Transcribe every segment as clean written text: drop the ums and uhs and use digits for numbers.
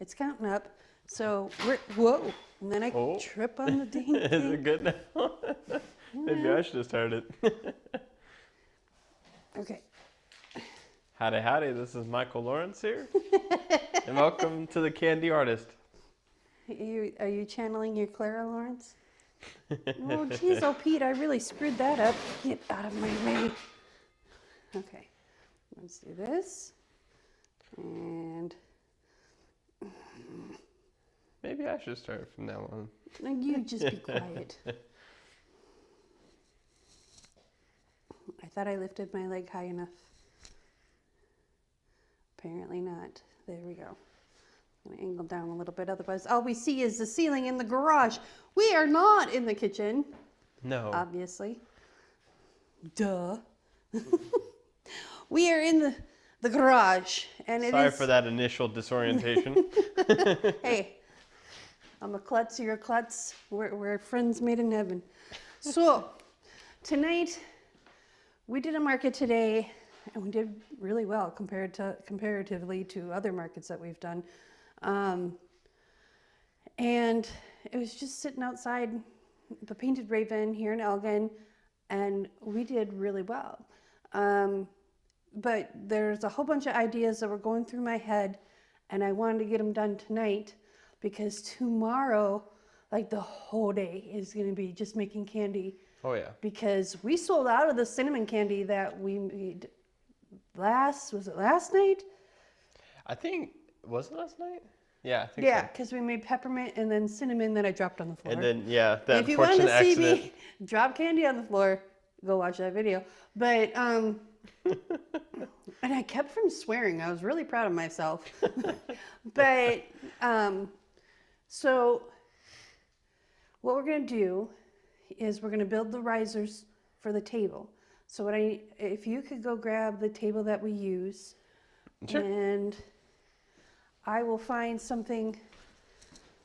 It's counting up. So whoa. And then I trip on the dang thing. Is it good now? Maybe I should have started it. Okay. Howdy, howdy. This is Michael Lawrence here. And welcome to the Candy Artist. Are you channeling your Clara Lawrence? Oh, geez, oh, Pete, I really screwed that up. Get out of my way. Okay. Let's do this. And Maybe I should start from now on. no, you just be quiet. I thought I lifted my leg high enough. Apparently not. There we go. I'm gonna angle down a little bit, otherwise all we see is the ceiling in the garage. We are not in the kitchen. No. Obviously. Duh. We are in the garage, and it Sorry is... for that initial disorientation. Hey, I'm a klutz, you're a klutz. We're friends made in heaven. So, tonight, we did a market today, and we did really well comparatively to other markets that we've done. And it was just sitting outside the Painted Raven here in Elgin, and we did really well. But there's a whole bunch of ideas that were going through my head, and I wanted to get them done tonight because tomorrow, like the whole day is going to be just making candy. Oh, yeah. Because we sold out of the cinnamon candy that we made was it last night? I think, was it last night? Yeah, I think Yeah, so. because we made peppermint and then cinnamon that I dropped on the floor. And then, yeah, that if you want unfortunate to see accident. me drop candy on the floor, go watch that video. But, and I kept from swearing. I was really proud of myself. But, so what we're going to do is we're going to build the risers for the table. So if you could go grab the table that we use, Sure. and I will find something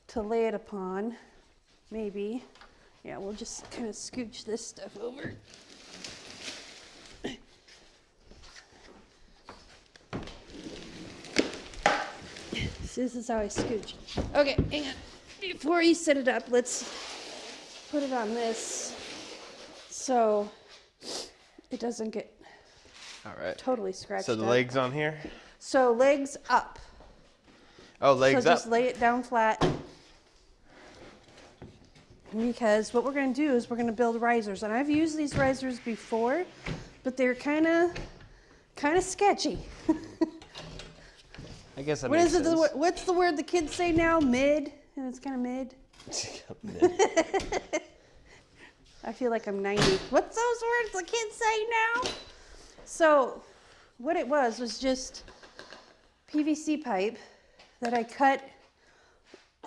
to lay it upon, maybe. Yeah, we'll just kind of scooch this stuff over. So this is how I scooch. Okay, hang on. Before you set it up, let's put it on this so it doesn't get totally scratched So the up. legs on here? So legs up. Oh, legs so up. just lay it down flat. Because what we're going to do is we're going to build risers. And I've used these risers before, but they're kind of sketchy. I guess that What makes is it? sense. What's the word the kids say now? Mid? And it's kind of mid. I feel like I'm 90. What's those words the kids say now? So what it was just PVC pipe that I cut.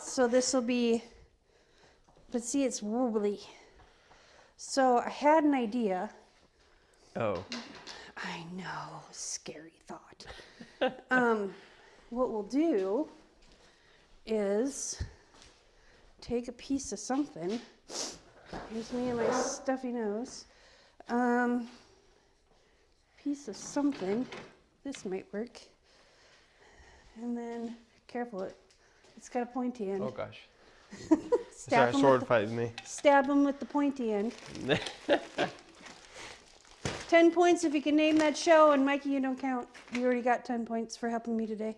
So this will be, but see, it's wobbly. So I had an idea. Oh. I know, scary thought. What we'll do is take a piece of something. Here's me and my stuffy nose. Piece of something. This might work. And then, careful, it's got a pointy end. Oh, gosh. Stab Sorry, 'em sword with fight me. Stab them with the pointy end. 10 points if you can name that show, and Mikey, you don't count. You already got 10 points for helping me today.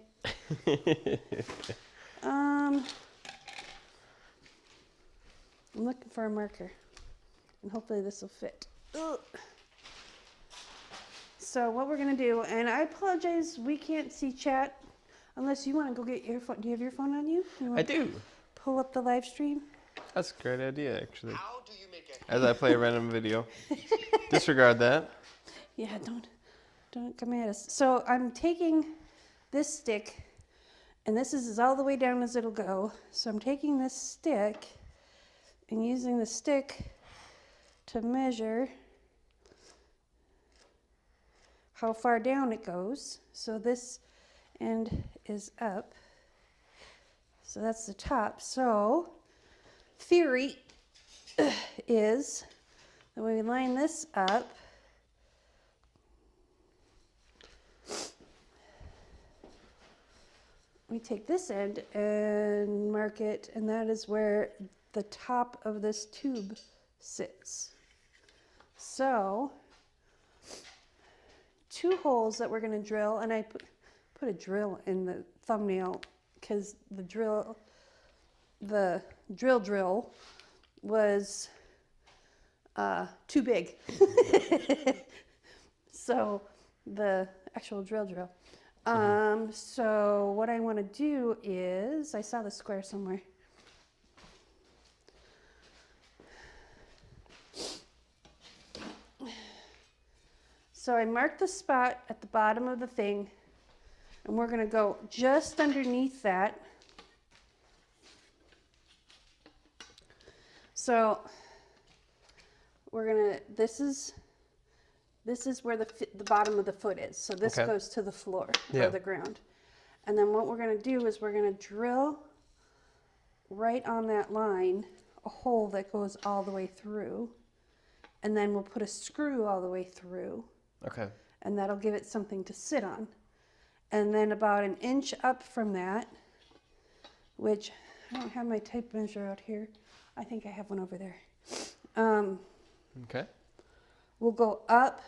I'm looking for a marker, and hopefully this will fit. Ugh. So what we're gonna do, and I apologize, we can't see chat unless you want to go get your phone. Do you have your phone on you? I do. Pull up the live stream. That's a great idea, actually. How do you make it? As I play a random video. Disregard that. Yeah, don't come at us. So I'm taking this stick, and this is all the way down as it'll go. So I'm taking this stick and using the stick to measure how far down it goes. So this end is up. So that's the top. So theory is that when we line this up, we take this end and mark it, and that is where the top of this tube sits. So 2 holes that we're going to drill, and I put a drill in the thumbnail because the drill was too big. So the actual drill. So what I want to do is, I saw the square somewhere. So I marked the spot at the bottom of the thing, and we're going to go just underneath that. So we're going to, this is where the bottom of the foot is. So this goes to the floor or the ground. And then what we're going to do is we're going to drill right on that line a hole that goes all the way through. And then we'll put a screw all the way through. Okay. And that'll give it something to sit on. And then about 1 inch up from that, which I don't have my tape measure out here. I think I have one over there. Okay. We'll go up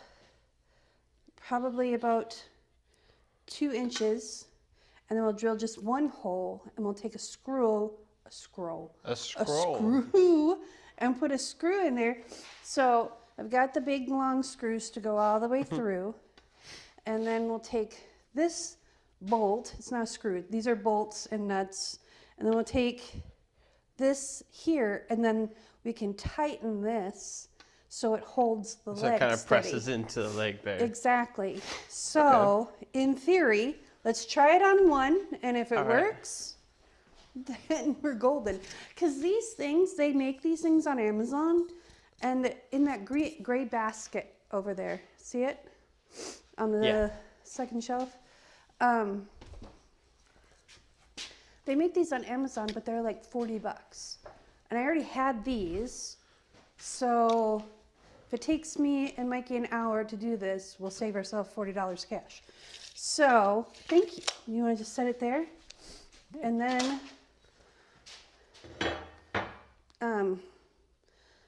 probably about 2 inches, and then we'll drill just 1 hole, and we'll take a screw, and put a screw in there. So I've got the big long screws to go all the way through, and then we'll take this bolt. It's not screwed. These are bolts and nuts, and then we'll take this here, and then we can tighten this so it holds the leg So it kind of steady. presses into the leg there. Exactly. So in theory, let's try it on one, and if it works, then we're golden. Because these things, they make these things on Amazon, and in that gray basket over there, see it on the second shelf? They make these on Amazon, but they're like $40. And I already had these, so if it takes me and Mikey an hour to do this, we'll save ourselves $40 cash. So, thank you. You want to just set it there? And then,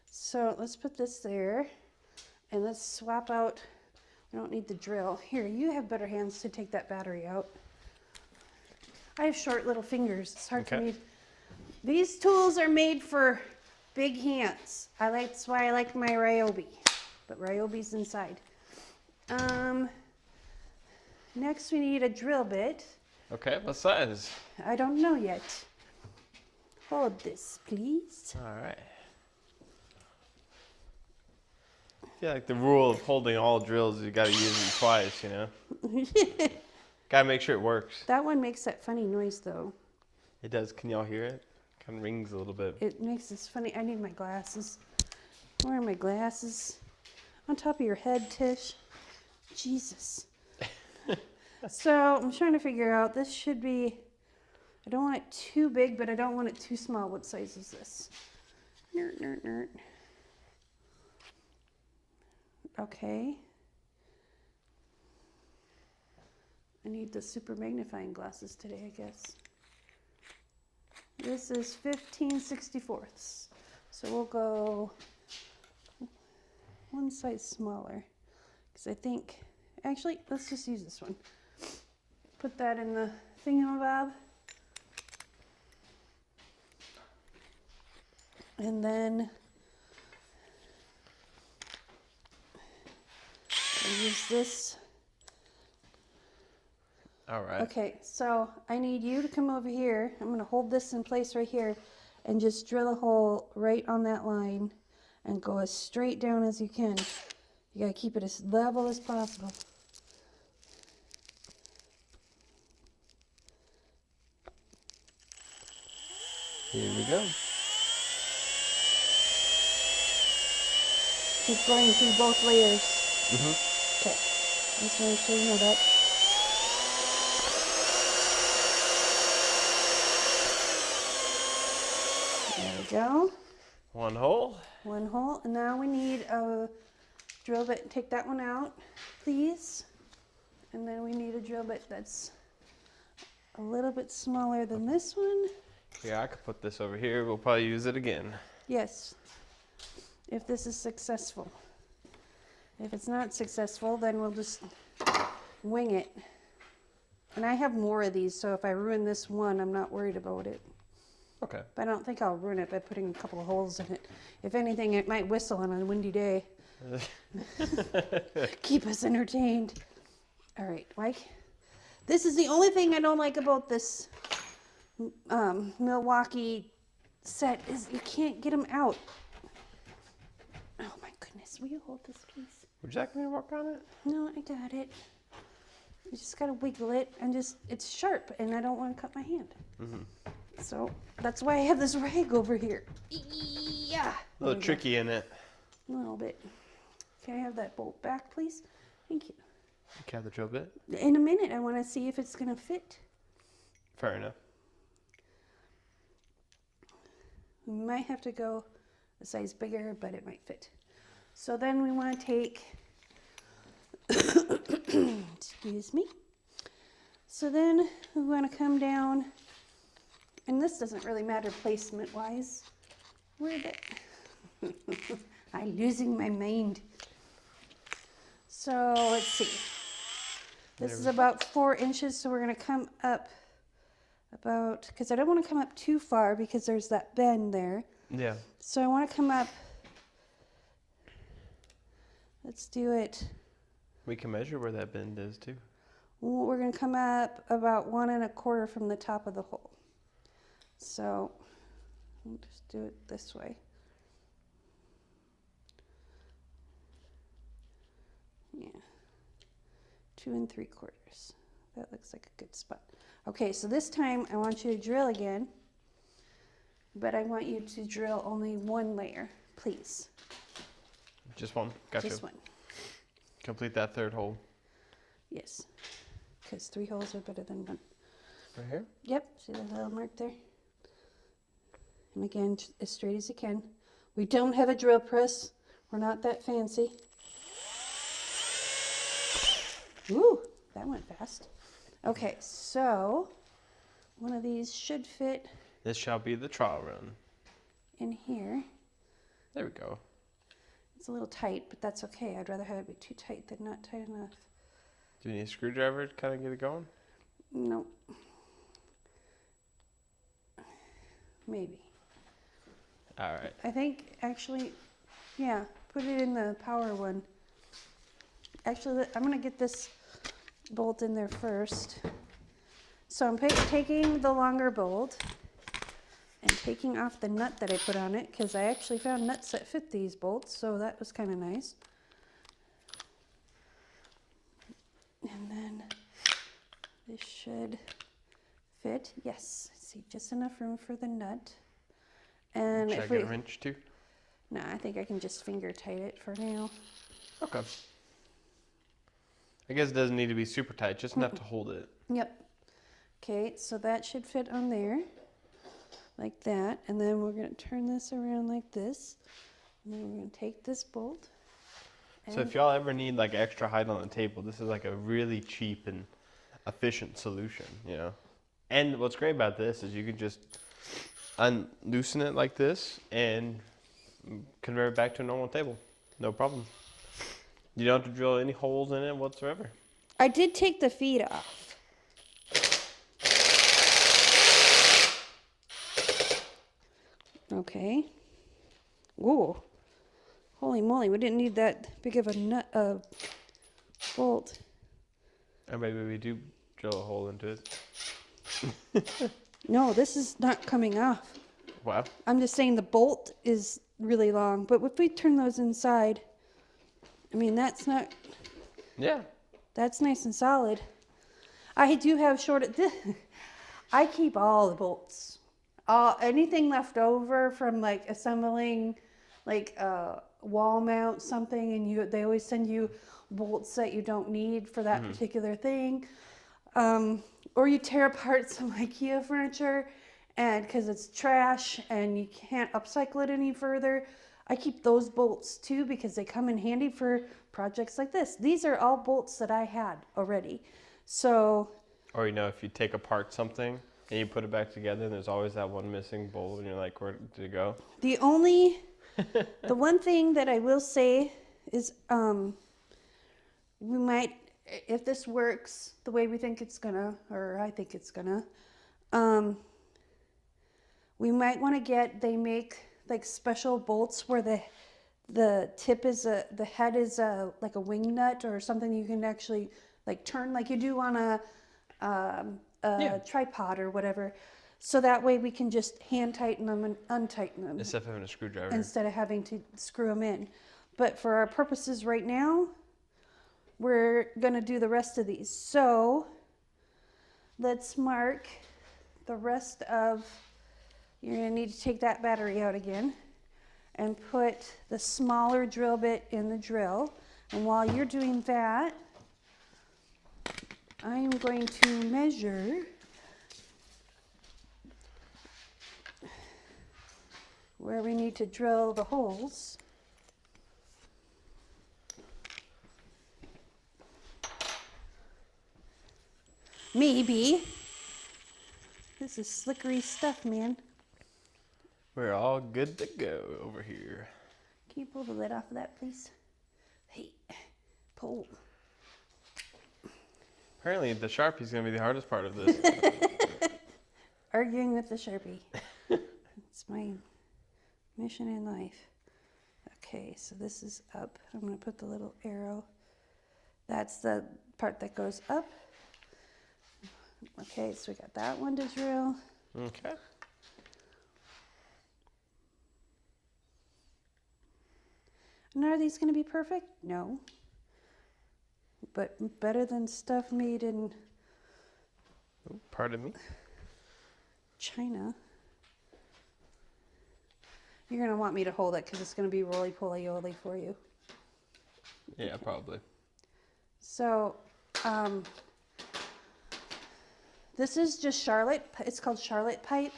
so let's put this there, and let's swap out, we don't need the drill. Here, you have better hands to take that battery out. I have short little fingers. It's hard for me. These tools are made for big hands. That's why I like my Ryobi. But Ryobi's inside. Next we need a drill bit. Okay, what size? I don't know yet. Hold this, please. All right. I feel like the rule of holding all drills, you got to use them twice, you know? Got to make sure it works. That one makes that funny noise, though. It does. Can y'all hear it? Kind of rings a little bit. It makes this funny. I need my glasses. Where are my glasses? On top of your head, Tish. Jesus. So I'm trying to figure out, this should be, I don't want it too big, but I don't want it too small. What size is this? Nerd. Okay. I need the super magnifying glasses today, I guess. This is 15/64. So we'll go one size smaller. Because I think, actually, let's just use this one. Put that in the thingamabob. And then I'll use this. All right. Okay, so I need you to come over here. I'm going to hold this in place right here and just drill a hole right on that line and go as straight down as you can. You got to keep it as level as possible. Here we go. Keep going through both layers. Mm-hmm. Okay, just want to show you that. There we go. One hole. One hole, and now we need a drill bit. Take that one out, please. And then we need a drill bit that's a little bit smaller than this one. Yeah, I could put this over here. We'll probably use it again. Yes, if this is successful. If it's not successful, then we'll just wing it. And I have more of these, so if I ruin this one, I'm not worried about it. Okay. But I don't think I'll ruin it by putting a couple of holes in it. If anything, it might whistle on a windy day. Keep us entertained. All right, Mike. This is the only thing I don't like about this Milwaukee set is you can't get them out. Oh my goodness, will you hold this piece? Would you like me to work on it? No, I got it. You just gotta wiggle it and just, it's sharp and I don't want to cut my hand. So that's why I have this rag over here. Yeah. A little tricky in it. A little bit. Can I have that bolt back, please? Thank you. Can I have the drill bit? In a minute, I want to see if it's gonna fit. Fair enough. We might have to go a size bigger, but it might fit. So then we want to take, excuse me. So then we want to come down, and this doesn't really matter placement wise. Where the, I'm losing my mind. So let's see. This is about 4 inches, so we're going to come up about, because I don't want to come up too far because there's that bend there. Yeah. So I want to come up, let's do it. We can measure where that bend is too. We're going to come up about 1 1/4 from the top of the hole. So we'll just do it this way. Yeah. 2 3/4. That looks like a good spot. Okay, so this time I want you to drill again, but I want you to drill only 1 layer, please. Just one. Gotcha. Just 1. Complete that 3rd hole. Yes, because 3 holes are better than 1. Right here? Yep, see that little mark there? And again, as straight as you can. We don't have a drill press. We're not that fancy. Ooh, that went fast. Okay, so one of these should fit This shall be the trial run. in here. There we go. It's a little tight, but that's okay. I'd rather have it be too tight than not tight enough. Do you need a screwdriver to kind of get it going? No. Maybe. All right. I think actually, yeah, put it in the power one. Actually, I'm going to get this bolt in there first. So I'm taking the longer bolt and taking off the nut that I put on it because I actually found nuts that fit these bolts, so that was kind of nice. And then this should fit. Yes, I see just enough room for the nut. And Should I if get a wrench too? no, I think I can just finger tight it for now. Okay. I guess it doesn't need to be super tight, just enough to hold it. Yep. Okay, so that should fit on there, like that. And then we're going to turn this around like this. And then we're going to take this bolt. So if y'all ever need like extra height on the table, this is like a really cheap and efficient solution, you know. And what's great about this is you can just unloosen it like this and convert it back to a normal table. No problem. You don't have to drill any holes in it whatsoever. I did take the feet off. Okay. Ooh. Holy moly, we didn't need that big of a nut, bolt. Or maybe we do drill a hole into it. No, this is not coming off. Wow. I'm just saying the bolt is really long, but if we turn those inside, I mean, that's not, Yeah. that's nice and solid. I do have I keep all the bolts. Anything left over from like assembling like a wall mount something, and they always send you bolts that you don't need for that particular thing. Or you tear apart some IKEA furniture and because it's trash and you can't upcycle it any further. I keep those bolts too because they come in handy for projects like this. These are all bolts that I had already. So Or, if you take apart something and you put it back together and there's always that one missing bowl and you're like, where did it go? The one thing that I will say is we might, if this works the way we think it's gonna, or I think it's gonna, we might want to they make like special bolts where the tip is the head is like a wing nut or something you can actually like turn like you do on a tripod or whatever. So that way we can just hand tighten them and untighten them. Instead of having a screwdriver. Instead of having to screw them in. But for our purposes right now, we're going to do the rest of these. So let's mark the rest of, you're going to need to take that battery out again and put the smaller drill bit in the drill. And while you're doing that, I'm going to measure where we need to drill the holes. Maybe. This is slickery stuff, man. We're all good to go over here. Can you pull the lid off of that, please? Hey, pull. Apparently, the Sharpie's going to be the hardest part of this. Arguing with the Sharpie. It's my mission in life. Okay, so this is up. I'm going to put the little arrow. That's the part that goes up. Okay, so we got that one to drill. Okay. And are these going to be perfect? No. But better than stuff made in Pardon me? China. You're going to want me to hold it because it's going to be roly-poly-oly for you. Yeah, probably. So, this is just Charlotte. It's called Charlotte pipe.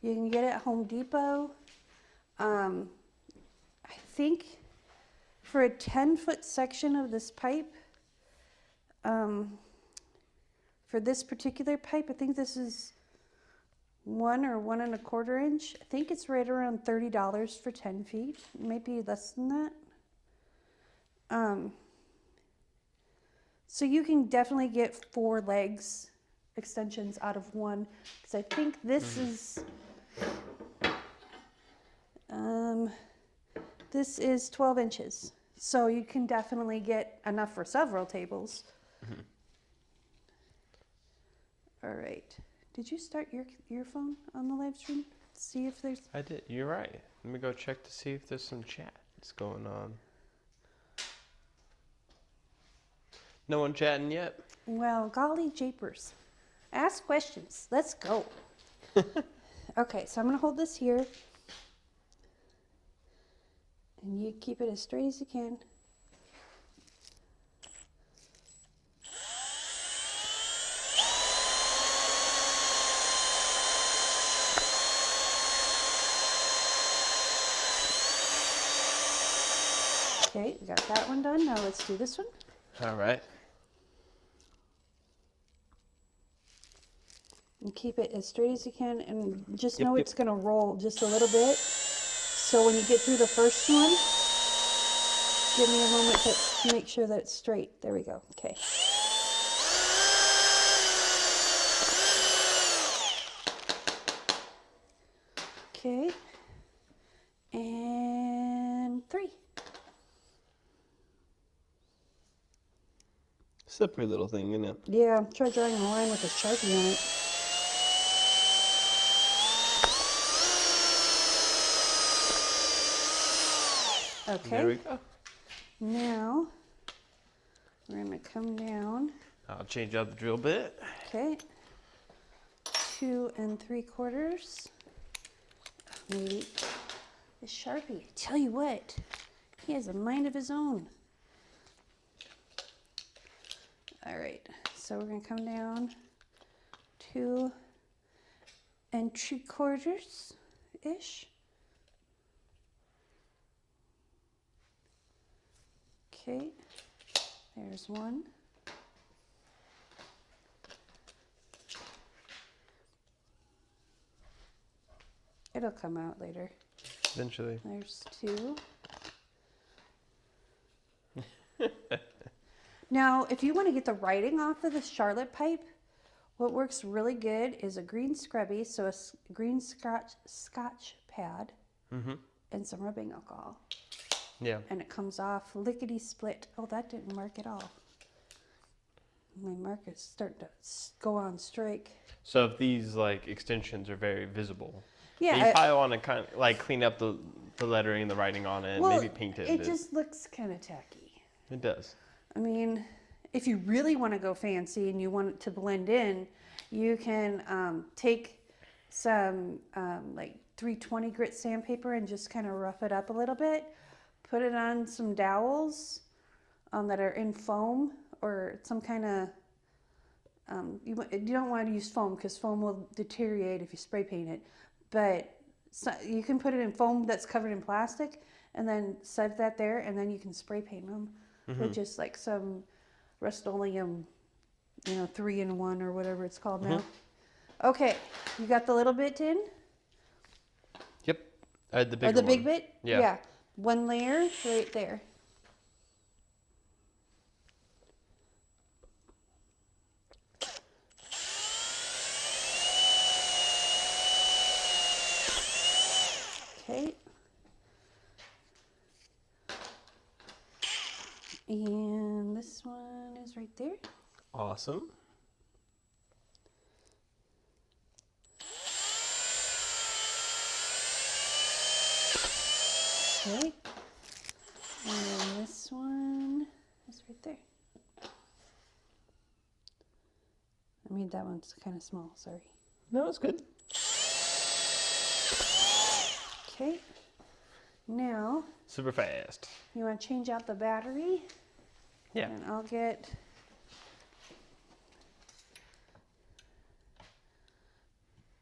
You can get it at Home Depot. I think for a 10-foot section of this pipe, for this particular pipe, I think this is 1 or 1 1/4 inch. I think it's right around $30 for 10 feet. Maybe less than that. So you can definitely get 4 legs extensions out of one, because I think this is 12 inches. So you can definitely get enough for several tables. All right. Did you start your phone on the live stream? See if there's... I did. You're right. Let me go check to see if there's some chat that's going on. No one chatting yet? Well, golly japers. Ask questions. Let's go. Okay, so I'm going to hold this here. And you keep it as straight as you can. Okay, we got that one done. Now let's do this one. All right. And keep it as straight as you can, and just Yep, know yep. it's going to roll just a little bit. So when you get through the first one, give me a moment to make sure that it's straight. There we go. Okay. Okay. And 3. Slippery little thing, isn't it? Yeah, try drawing a line with a Sharpie on it. Okay. There we go. Now, we're going to come down. I'll change out the drill bit. Okay. 2 3/4. Maybe. The Sharpie, I tell you what, he has a mind of his own. All right, so we're going to come down 2 3/4-ish. Okay, there's one. It'll come out later. Eventually. There's 2. Now, if you want to get the writing off of the Charlotte pipe, what works really good is a green scrubby, so a green scotch pad, and some rubbing alcohol. Yeah. And it comes off lickety split. Oh, that didn't mark at all. My mark is starting to go on strike. So if these like extensions are very visible, yeah, you probably want to kind of like clean up the lettering, the writing on it, and maybe paint it. It just looks kind of tacky. It does. I mean, if you really want to go fancy and you want it to blend in, you can take some like 320 grit sandpaper and just kind of rough it up a little bit. Put it on some dowels that are in foam or some kind of, you don't want to use foam because foam will deteriorate if you spray paint it. But you can put it in foam that's covered in plastic and then set that there, and then you can spray paint them with just like some Rust-Oleum, 3-in-1 or whatever it's called now. Okay, you got the little bit in? Yep. I had the bigger Or the one. big bit? Yeah. 1 layer right there. Okay. And this one is right there. Awesome. Okay. And then this one is right there. I made that one kind of small, sorry. No, it's good. Okay. Now, Super fast. you want to change out the battery? Yeah. And I'll get...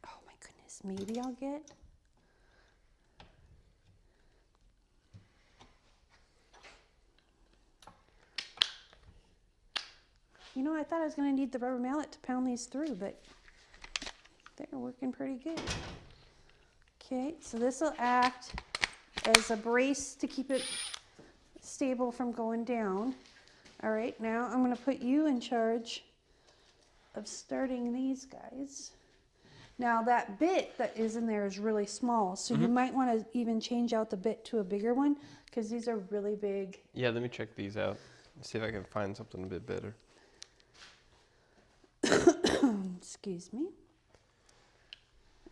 Oh my goodness, maybe I'll get... I thought I was going to need the rubber mallet to pound these through, but they're working pretty good. Okay, so this will act as a brace to keep it stable from going down. All right, now I'm going to put you in charge of starting these guys. Now that bit that is in there is really small, so you might want to even change out the bit to a bigger one because these are really big. Yeah, let me check these out. See if I can find something a bit better. Excuse me.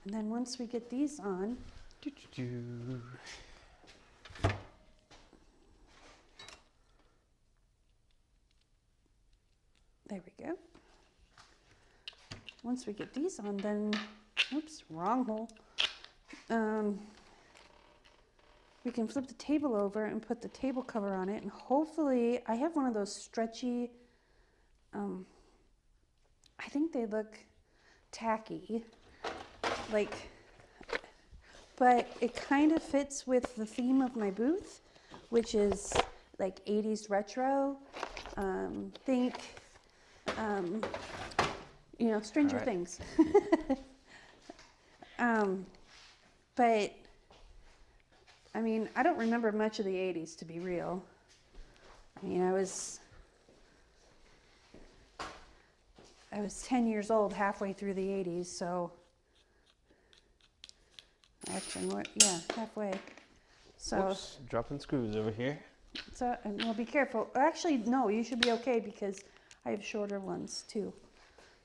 And then once we get these on, there we go. Once we get these on, then, oops, wrong hole. We can flip the table over and put the table cover on it, and hopefully, I have one of those stretchy, I think they look tacky, but it kind of fits with the theme of my booth, which is like 80s retro. Think, Stranger Things. But, I mean, I don't remember much of the 80s, to be real. I mean, I was 10 years old halfway through the 80s, so actually more, yeah, halfway. So, Oops, dropping screws over here. so and well, be careful. Actually, no, you should be okay because I have shorter ones too.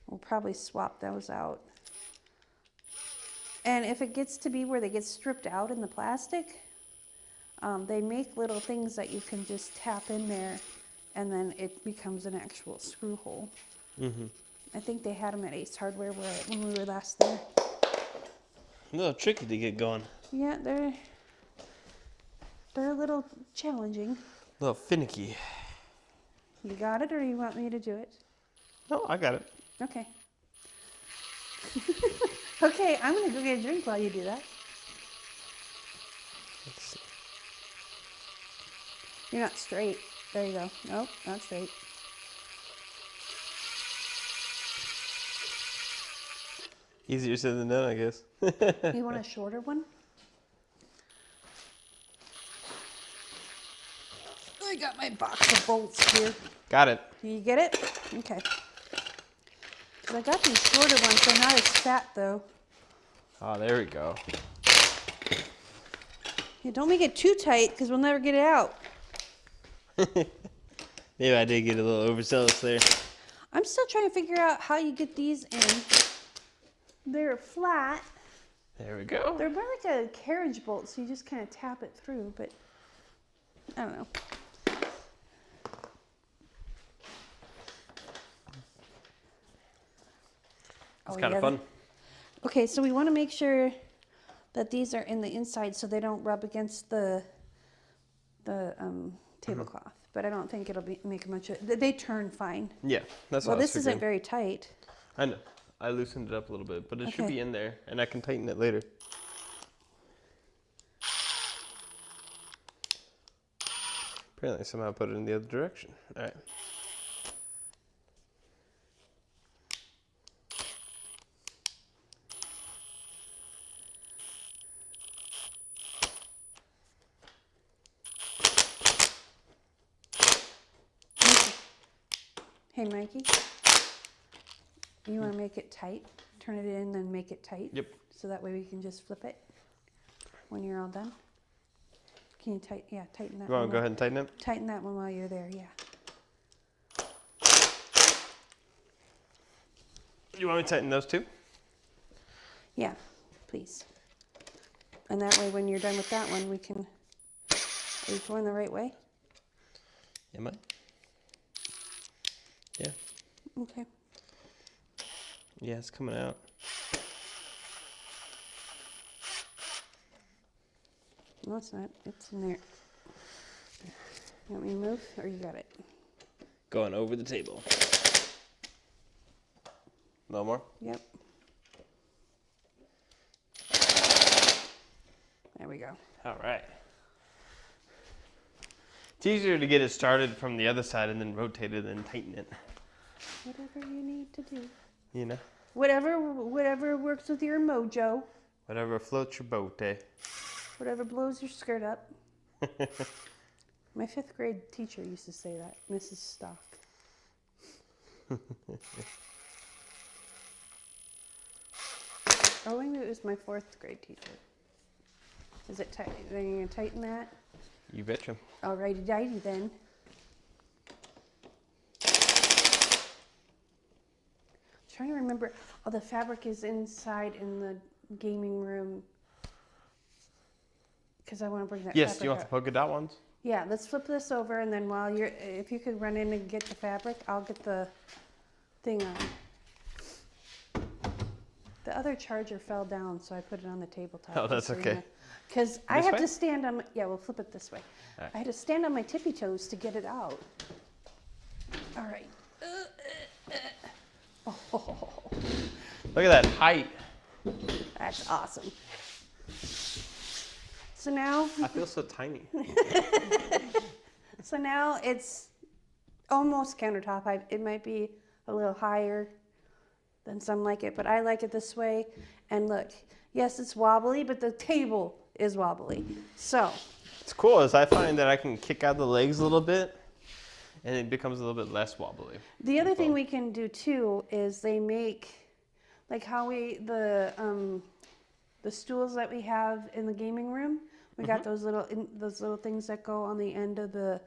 We'll probably swap those out. And if it gets to be where they get stripped out in the plastic, they make little things that you can just tap in there, and then it becomes an actual screw hole. I think they had them at Ace Hardware when we were last there. A little tricky to get going. Yeah, they're a little challenging. A little finicky. You got it, or you want me to do it? No, I got it. Okay. Okay, I'm gonna go get a drink while you do that. Let's see. You're not straight. There you go. Nope, not straight. Easier said than done, I guess. You want a shorter one? I got my box of bolts here. Got it. Do you get it? Okay. 'Cause I got these shorter ones. They're not as fat though. Oh, there we go. Yeah, don't make it too tight because we'll never get it out. Maybe I did get a little overzealous there. I'm still trying to figure out how you get these in. They're flat. There we go. They're more like a carriage bolt, so you just kind of tap it through, but I don't know. It's kind of fun. Okay, so we want to make sure that these are in the inside so they don't rub against the tablecloth. But I don't think it'll make much of they turn fine. Yeah, that's well, what I was this isn't figuring. very tight. I know. I loosened it up a little bit, but it should Okay. be in there, and I can tighten it later. Apparently, I somehow put it in the other direction. All right. Hey, Mikey, you want to make it tight? Turn it in, then make it tight? Yep. So that way we can just flip it when you're all done. Can you tighten that You want one? to go ahead and tighten it? Tighten that one while you're there, yeah. You want me to tighten those too? Yeah, please. And that way when you're done with that one, we can, are you going the right way? Am I? Yeah. Okay. Yeah, it's coming out. No, it's not. It's in there. You want me to move, or you got it? Going over the table. No more? Yep. There we go. All right. It's easier to get it started from the other side and then rotate it and tighten it. Whatever you need to do. You know? Whatever works with your mojo. Whatever floats your boat, eh? Whatever blows your skirt up. My 5th grade teacher used to say that, Mrs. Stock. Or maybe it was my 4th grade teacher. Is it tight? Are you going to tighten that? You betcha. Alrighty dighty then. Trying to remember. Oh, the fabric is inside in the gaming room. Because I want to bring that Yes, fabric you want up. the polka dot ones? Yeah, let's flip this over, and then while you're, if you could run in and get the fabric, I'll get the thing on. The other charger fell down, so I put it on the tabletop. Oh, that's okay. Because I This have way? to stand on, yeah, we'll flip it this way. All right. I had to stand on my tippy toes to get it out. All right. Oh, Look at that height. that's awesome. So now, I feel so tiny. so now it's almost countertop. It might be a little higher than some like it, but I like it this way. And look, yes, it's wobbly, but the table is wobbly. So It's cool as I find that I can kick out the legs a little bit and it becomes a little bit less wobbly. the other thing we can do too is they make, like how the stools that we have in the gaming room. We got those little things that go on the end of the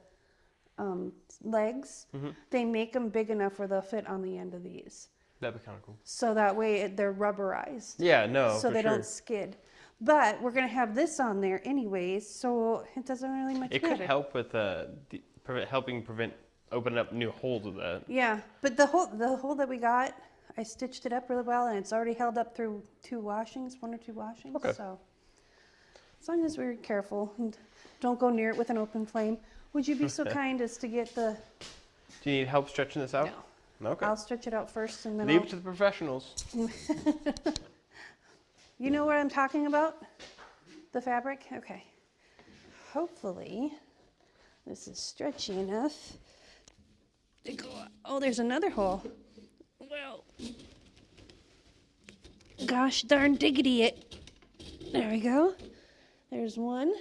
legs. They make them big enough where they'll fit on the end of these. That'd be kind of cool. So that way they're rubberized. Yeah, no, So for they sure. don't skid. But we're gonna have this on there anyways, so it doesn't really much It matter. could help with helping prevent opening up new holes with that. Yeah, but the hole that we got, I stitched it up really well, and it's already held up through 1 or 2 washings. Okay. So as long as we're careful and don't go near it with an open flame, would you be so kind as to get the? Do you need help stretching this out? No. Okay. I'll stretch it out first, and then Leave it to the professionals. You know what I'm talking about? The fabric? Okay. Hopefully, this is stretchy enough to go. Oh, there's another hole. Well, Gosh darn diggity it. There we go. There's one.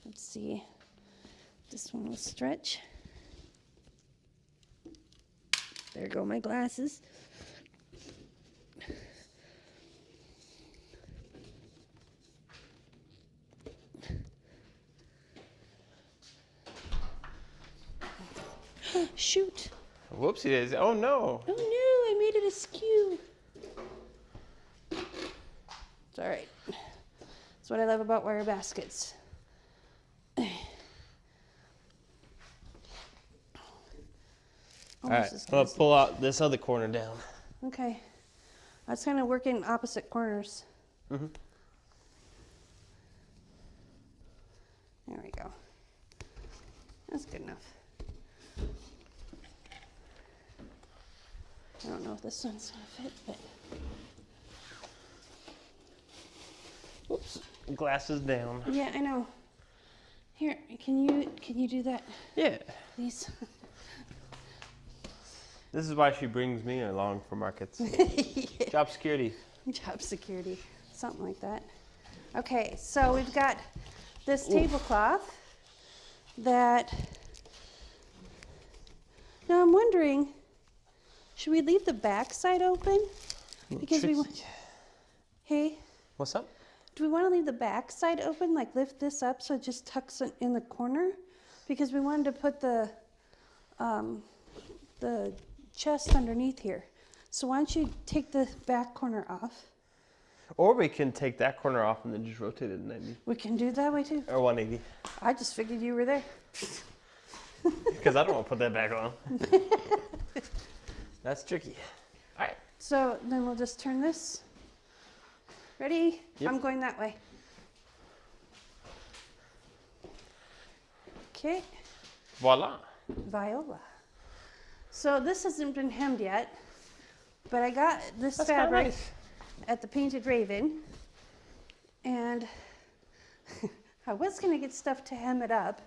Let's see. This one will stretch. There go my glasses. Shoot. Whoopsie daisy. Oh no. Oh no, I made it askew. It's all right. That's what I love about wire baskets. All right, I'm gonna pull out this other corner down. Okay. I was kind of working opposite corners. Mm-hmm. There we go. That's good enough. I don't know if this one's gonna fit, but Whoops. Glasses down. yeah, I know. Here, can you do that, Yeah. please? This is why she brings me along for markets. Job security. Job security, something like that. Okay, so we've got this tablecloth that. Now I'm wondering, should we leave the back side open? Because we want. Hey, What's up? do we want to leave the back side open, like lift this up so it just tucks it in the corner? Because we wanted to put the chest underneath here. So why don't you take the back corner off? Or we can take that corner off and then just rotate it 90 We can do it that way too. or 180. I just figured you were there. Because I don't want to put that back on. That's tricky. All right. So then we'll just turn this. Ready? Yep. I'm going that way. Okay, Voila. Viola. So this hasn't been hemmed yet, but I got this That's kinda fabric nice. at the Painted Raven, and I was gonna get stuff to hem it up.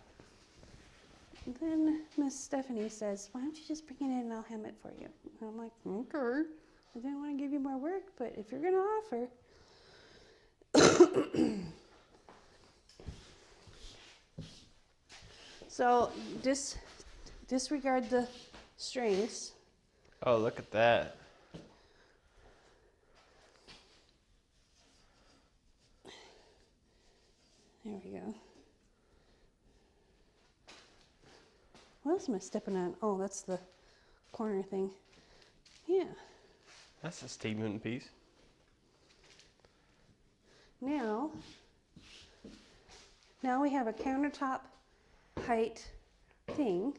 Then Miss Stephanie says, "Why don't you just bring it in and I'll hem it for you?" And I'm like, "Okay." I didn't want to give you more work, but if you're gonna offer. So disregard the strings. Oh, look at that. There we go. What else am I stepping on? Oh, that's the corner thing. Yeah. That's a statement piece. Now we have a countertop height thing,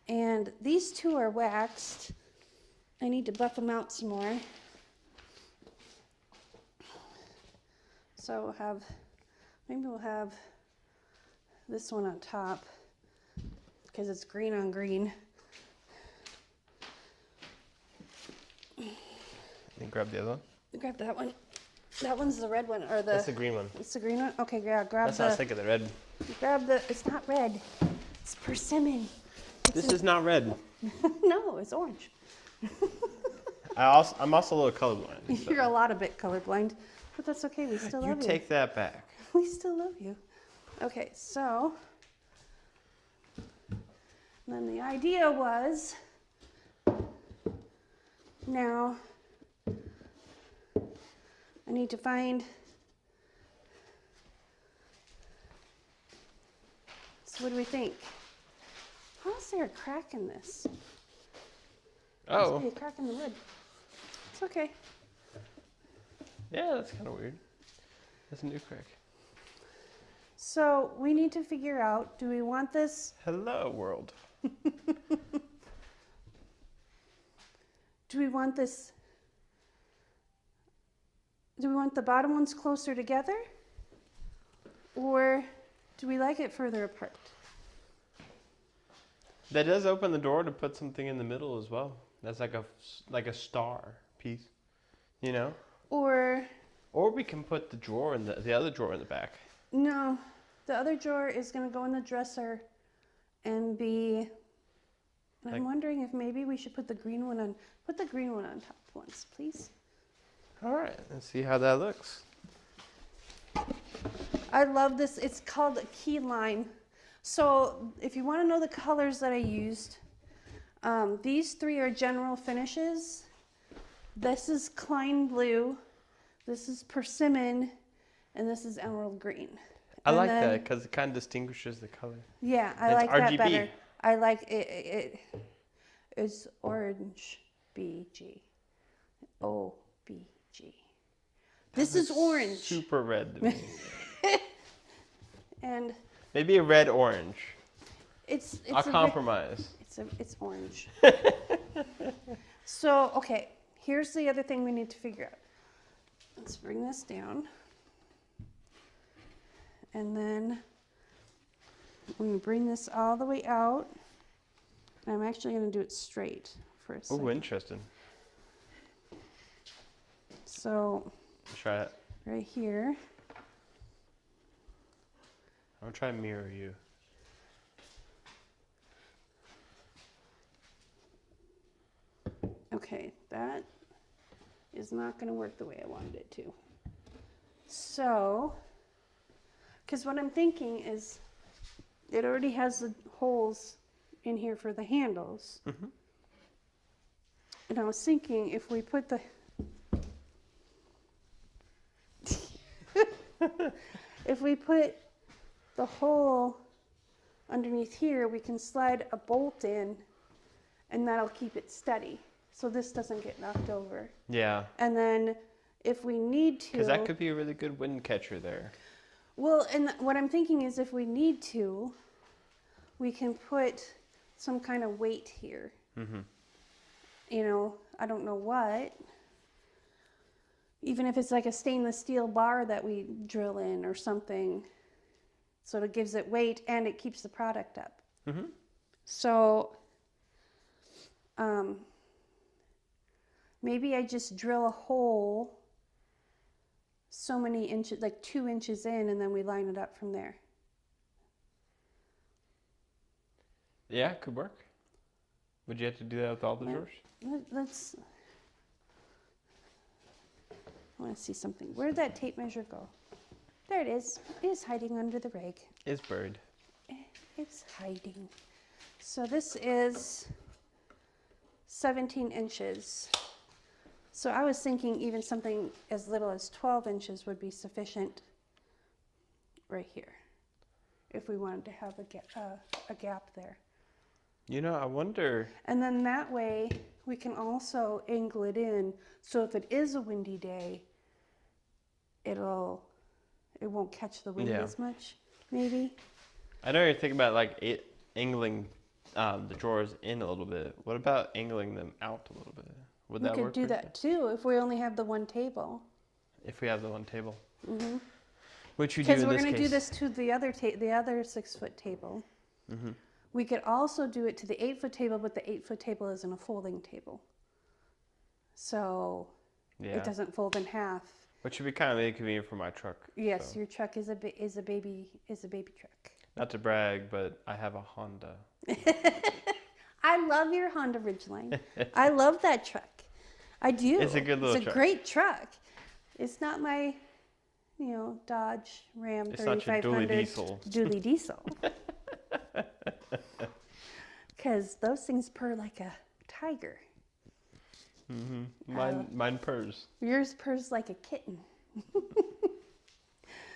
and these two are waxed. I need to buff them out some more. So maybe we'll have this one on top because it's green on green. Then grab the other one. Grab that one. That one's the red one, or the. That's the green one. It's the green one. Okay, yeah. Grab That's what I was thinking, the red. Grab the. It's not red. It's persimmon. This is not red. No, it's orange. I'm also a little colorblind. So. You're a lot a bit colorblind, but that's okay. We still You love you. take that back. We still love you. Okay, so then the idea was now I need to find. So what do we think? How is there a crack in this? Must Oh. be a crack in the wood. It's okay. Yeah, that's kind of weird. That's a new crack. So we need to figure out, do we want this? Hello, world. Do we want this? Do we want the bottom ones closer together? Or do we like it further apart? That does open the door to put something in the middle as well. That's like a star piece, you know? Or Or we can put the drawer in the other drawer in the back. no, The other drawer is gonna go in the dresser and be, and I'm wondering if maybe we should put the green one on top once, please. All right, let's see how that looks. I love this. It's called a key lime. So if you want to know the colors that I used, these three are general finishes. This is Klein blue, this is persimmon, and this is emerald green. I like that because it kind of distinguishes the color. Yeah, I like that better. I like it. It's orange BG. OBG. This is orange. Super red to me. And maybe a red orange. I'll compromise. It's orange. So, okay, here's the other thing we need to figure out. Let's bring this down. And then I'm going to bring this all the way out. I'm actually going to do it straight for a second. Oh, interesting. So, try it. Right here. I'm going to try and mirror you. Okay, that is not going to work the way I wanted it to. So, because what I'm thinking is it already has the holes in here for the handles. Mm-hmm. And I was thinking if we put the if we put the hole underneath here, we can slide a bolt in and that'll keep it steady. So this doesn't get knocked over. Yeah. And then if we need to... Because that could be a really good wind catcher there. Well, and what I'm thinking is if we need to, we can put some kind of weight here. Mm-hmm. You know, I don't know what. Even if it's like a stainless steel bar that we drill in or something. So it gives it weight and it keeps the product up. Mm-hmm. So maybe I just drill a hole so many inches, like 2 inches in, and then we line it up from there. Yeah, it could work. Would you have to do that with all the drawers? Let's, I want to see something. Where did that tape measure go? There it is. It is hiding under the rag. It's buried. It's hiding. So this is 17 inches. So I was thinking even something as little as 12 inches would be sufficient right here if we wanted to have a gap there. You know, I wonder... And then that way we can also angle it in so if it is a windy day, it won't catch the wind as much, maybe. I know you're thinking about like angling the drawers in a little bit. What about angling them out a little bit? Would that work? We could do that too if we only have the one table. If we have the one table. Mm-hmm. Which we do in this case. Because we're going to do this to the other 6-foot table. Mm-hmm. We could also do it to the 8-foot table, but the 8-foot table isn't a folding table. So it doesn't fold in half. Which would be kind of inconvenient for my truck. Yes, so. your truck is a baby truck. Not to brag, but I have a Honda. I love your Honda Ridgeline. I love that truck. I do. It's a good little truck. It's a great truck. It's not my, Dodge Ram 3500. It's not your dually diesel. Dually diesel. Because those things purr like a tiger. Mm-hmm. Mine purrs. Yours purrs like a kitten.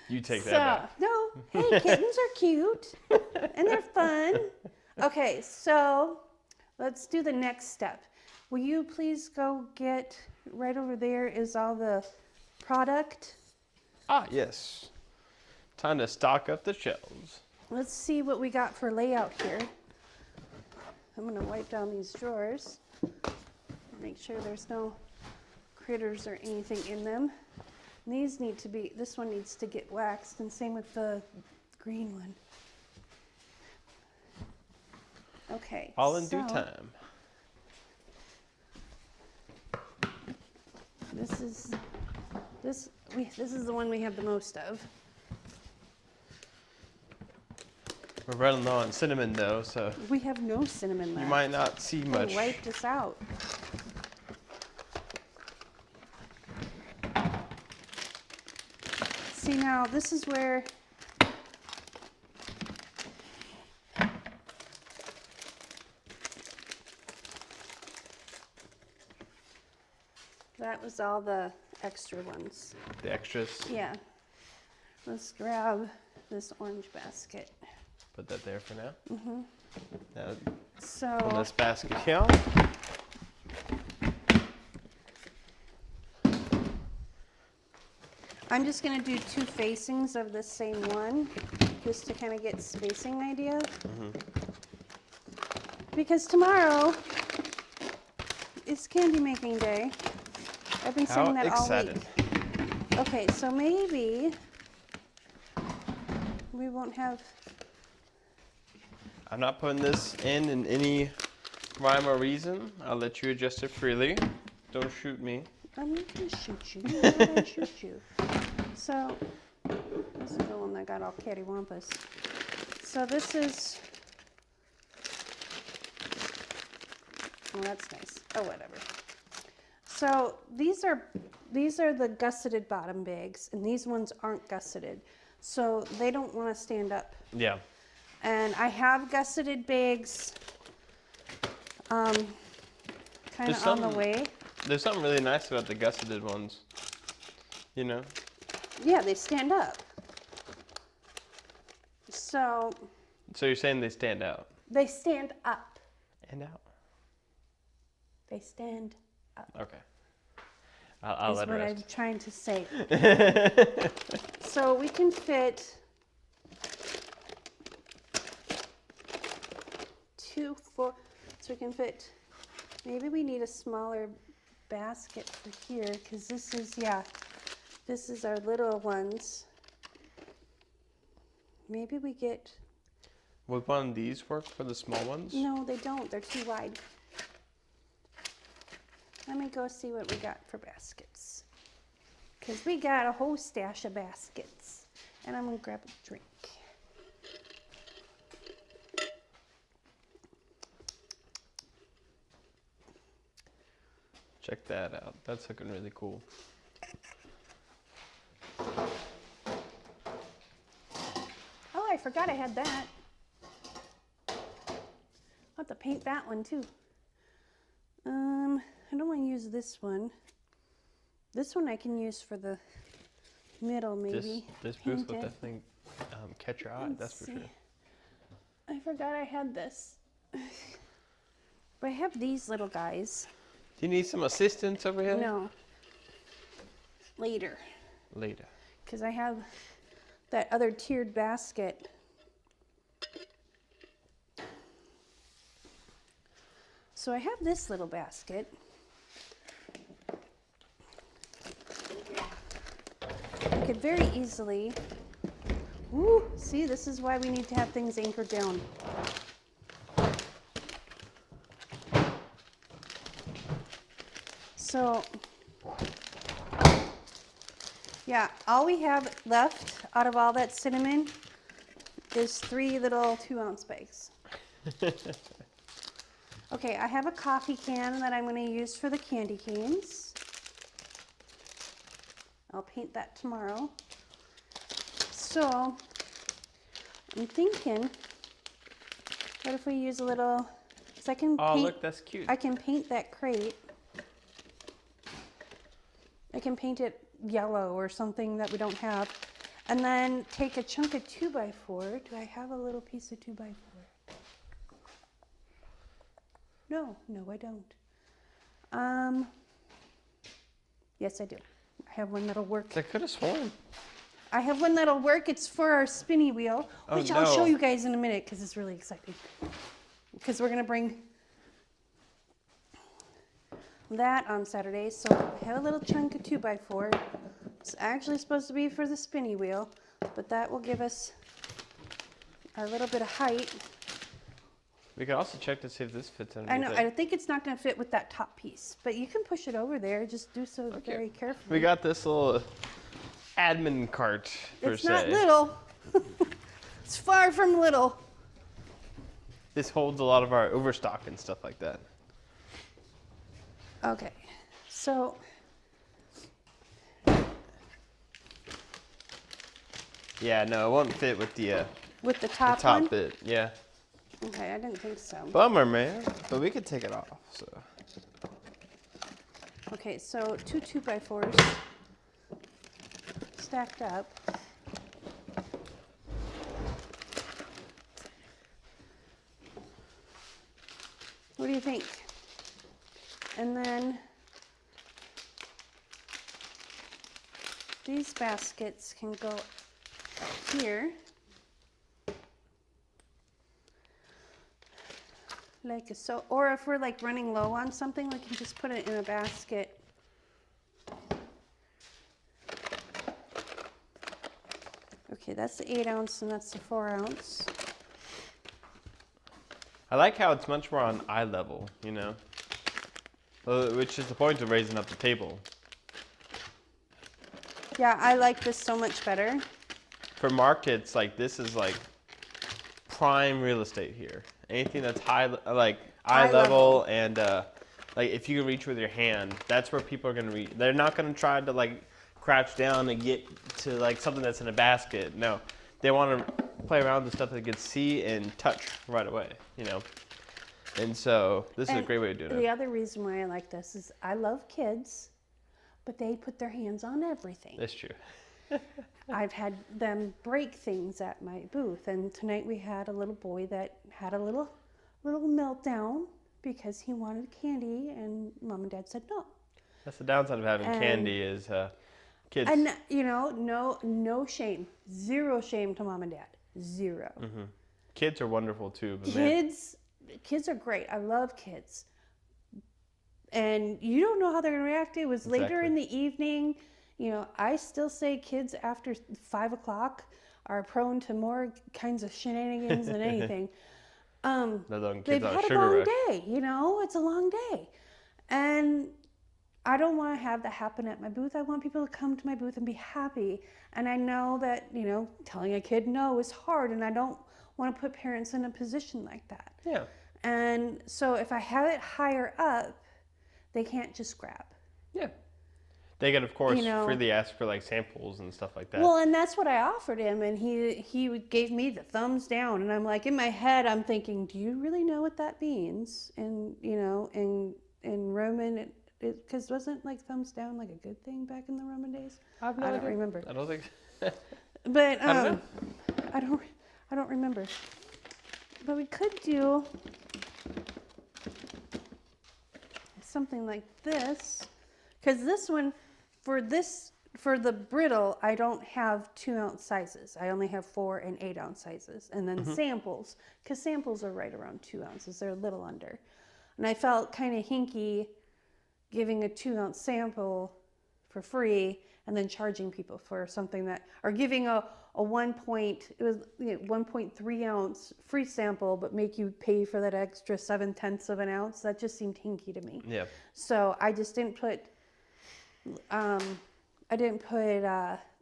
You take that back. No, hey, kittens are cute and they're fun. Okay, so let's do the next step. Will you please go get, right over there is all the product. Ah, yes. Time to stock up the shelves. Let's see what we got for layout here. I'm going to wipe down these drawers. Make sure there's no critters or anything in them. And these need to be, this one needs to get waxed, and same with the green one. Okay. All in due time. This is the one we have the most of. We're running low on cinnamon though, so We have no cinnamon left. you might not see They much. wiped us out. See, now this is where that was all the extra ones. The extras. Yeah. Let's grab this orange basket. Put that there for now. Mm-hmm. Now, on So this basket here. I'm just gonna do 2 facings of the same one, just to kind of get spacing idea. Because tomorrow is candy making day. I've been saying that all excited. week. Okay, so maybe we won't have. I'm not putting this in any rhyme or reason. I'll let you adjust it freely. Don't shoot me. I'm not gonna shoot you. I'm not gonna shoot you. So this is the one that got all cattywampus. So this is. Oh, that's nice. Oh, whatever. So these are the gusseted bottom bags, and these ones aren't gusseted, so they don't want to stand up. Yeah. And I have gusseted bags, kind There's of on the some- way. There's something really nice about the gusseted ones. You know? Yeah, they stand up. So So you're saying they stand out. they stand up. And out. They stand up. Okay. I'll Is let what it I'm rest. trying to say. So we can fit 2, 4. So we can fit. Maybe we need a smaller basket for here because this is this is our little ones. Maybe we get. Would one of these work for the small ones? No, they don't. They're too wide. Let me go see what we got for baskets. Because we got a whole stash of baskets. And I'm going to grab a drink. Check that out. That's looking really cool. Oh, I forgot I had that. I'll have to paint that one too. I don't want to use this one. This one I can use for the middle maybe. This booth will Paint it. definitely catch your eye, Let's that's for see. sure. I forgot I had this. But I have these little guys. Do you need some assistance over here? No. Later. Later. Because I have that other tiered basket. So I have this little basket. I could very easily, ooh, see, this is why we need to have things anchored down. So, yeah, all we have left out of all that cinnamon is 3 little 2-ounce bags. Okay, I have a coffee can that I'm going to use for the candy canes. I'll paint that tomorrow. So, I'm thinking, what if we use a little, because I can Oh, paint, look, that's cute. I can paint that crate. I can paint it yellow or something that we don't have. And then take a chunk of 2x4. Do I have a little piece of 2x4? No, I don't. Yes, I do. I have one that'll work. I could have sworn. I have one that'll work. It's for our spinny wheel, Oh, which I'll show no. you guys in a minute because it's really exciting. Because we're going to bring that on Saturday. So I have a little chunk of 2x4. It's actually supposed to be for the spinny wheel, but that will give us our little bit of height. We could also check to see if this fits underneath I know, it. I think it's not going to fit with that top piece, but you can push it over there. Just do so very carefully. We got this little admin cart, per It's se. not little. It's far from little. This holds a lot of our overstock and stuff like that. Okay, so Yeah, no, it won't fit with the with the top top one? bit. Yeah. Okay, I didn't think so. Bummer, man. But we could take it off. So. Okay, so 2 2x4s stacked up. What do you think? And then these baskets can go here. Like so, or if we're like running low on something, we can just put it in a basket. Okay, that's the 8 ounce and that's the 4 ounce. I like how it's much more on eye level, you know? Which is the point of raising up the table. Yeah, I like this so much better. For markets, like this is like prime real estate here. Anything that's high, like eye level and like if you can reach with your hand, that's where people are gonna reach. They're not gonna try to like crouch down and get to like something that's in a basket. No, they want to play around with stuff they can see and touch right away, you know. And so this is a great way to do it. The other reason why I like this is I love kids, but they put their hands on everything. That's true. I've had them break things at my booth, and tonight we had a little boy that had a little meltdown because he wanted candy, and mom and dad said no. That's the downside of having candy is kids. And you know, no shame, zero shame to mom and dad, zero. Mm-hmm. Kids are wonderful too. But Kids are great. I love kids, and you don't know how they're gonna react. It was later in the evening. You know, I still say kids after 5 o'clock are prone to more kinds of shenanigans than anything. They've had a long day, you know, it's a long day. And I don't want to have that happen at my booth. I want people to come to my booth and be happy. And I know that, you know, telling a kid no is hard, and I don't want to put parents in a position like that. Yeah. And so if I have it higher up, they can't just grab. Yeah. They can, of course, freely ask for like samples and stuff like that. Well, and that's what I offered him, and he gave me the thumbs down. And I'm like, in my head, I'm thinking, do you really know what that means? And you know, in Roman, because wasn't like thumbs down like a good thing back in the Roman days? I don't remember. I don't think. But I don't know. I don't remember. But we could do something like this, because this one. For the brittle, I don't have 2 ounce sizes. I only have 4 and 8 ounce sizes. And then samples, because samples are right around 2 ounces. They're a little under. And I felt kind of hinky giving a 2 ounce sample for free and then charging people for something that, or giving a 1.3 ounce free sample, but make you pay for that extra 7/10 of an ounce. That just seemed hinky to me. Yeah. So I just didn't put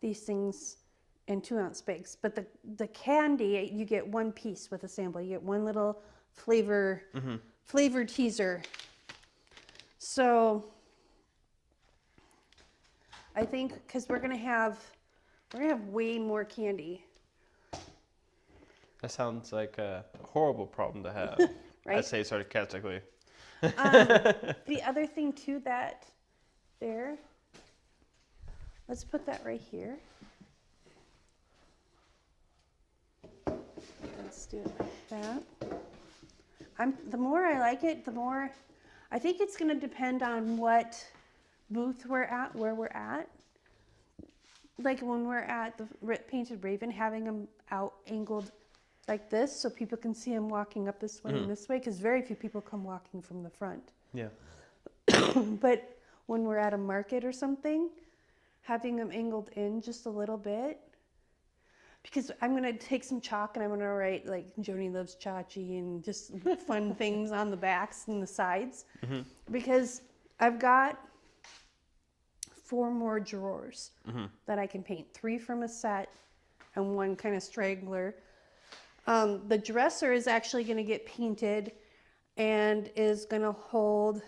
these things in 2 ounce bags, but the candy, you get one piece with a sample. You get one little flavor teaser. So I think because we're gonna have way more candy. That sounds like a horrible problem to have. Right? I say sarcastically. The other thing too that there. Let's put that right here. Let's do it like that. The more I like it, the more I think it's going to depend on what booth we're at, where we're at. Like when we're at the Painted Raven, having them out angled like this so people can see them walking up this way and this way, because very few people come walking from the front. Yeah. But when we're at a market or something, having them angled in just a little bit, because I'm going to take some chalk and I'm going to write like Joni loves Chachi and just fun things on the backs and the sides, because I've got 4 more drawers that I can paint, 3 from a set and 1 kind of straggler. The dresser is actually going to get painted and is going to hold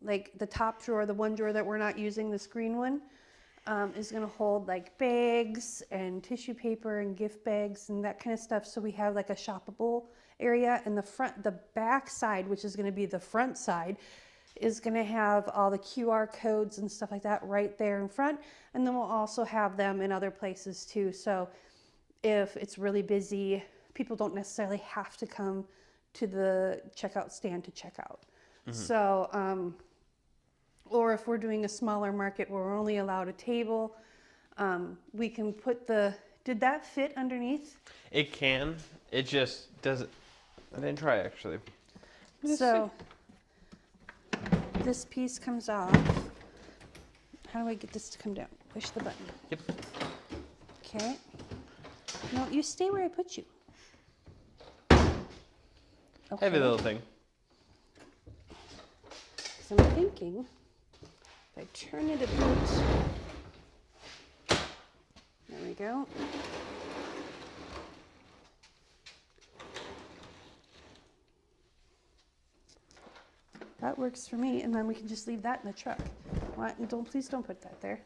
like the top drawer, the one drawer that we're not using, this green one, is going to hold like bags and tissue paper and gift bags and that kind of stuff. So we have like a shoppable area, and the back side, which is going to be the front side, is going to have all the QR codes and stuff like that right there in front. And then we'll also have them in other places too. So if it's really busy, people don't necessarily have to come to the checkout stand to check out. So, or if we're doing a smaller market where we're only allowed a table, we can put did that fit underneath? It can. It just doesn't. I didn't try actually. So this piece comes off. How do I get this to come down? Push the button. Yep. Okay. No, you stay where I put you. Okay. Heavy little thing. So I'm thinking if I turn it a bit. There we go. That works for me, and then we can just leave that in the truck. What? Please don't put that there,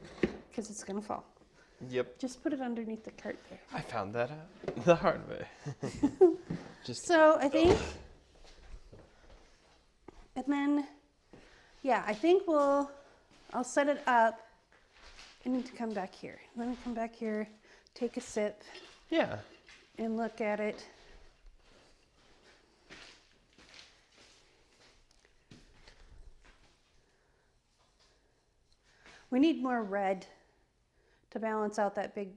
because it's gonna fall. Yep. Just put it underneath the cart there. I found that out the hard way. So I think, and then, yeah, I think I'll set it up. I need to come back here. Let me come back here, take a sip, Yeah. and look at it. We need more red to balance out that big,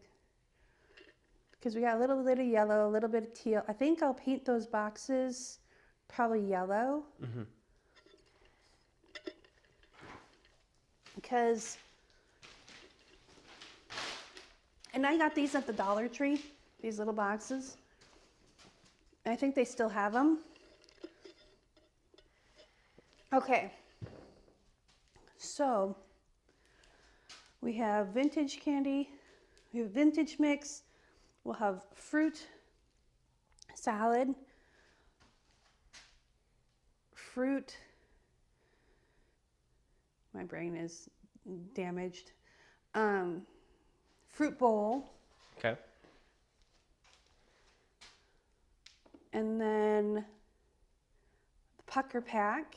because we got a little bit of yellow, a little bit of teal. I think I'll paint those boxes probably yellow. Because, and I got these at the Dollar Tree, these little boxes. I think they still have them. Okay. So, we have vintage candy, we have vintage mix, we'll have fruit salad, fruit, my brain is damaged, fruit bowl, Okay. and then the pucker pack,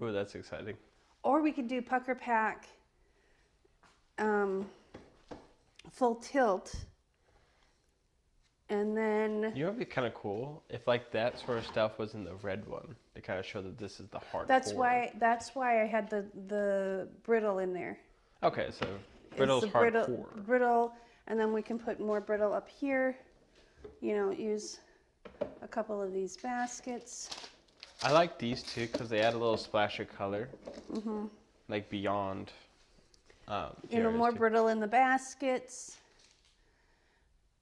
Ooh, that's exciting. or we could do pucker pack full tilt, and then You know, it'd be kind of cool if like that sort of stuff was in the red one to kind of show that this is the hard. that's why I had the brittle in there. Okay, so It's brittle's the hardcore. brittle, and then we can put more brittle up here. You know, use a couple of these baskets. I like these too because they add a little splash of color, like beyond. You know, more too. brittle in the baskets.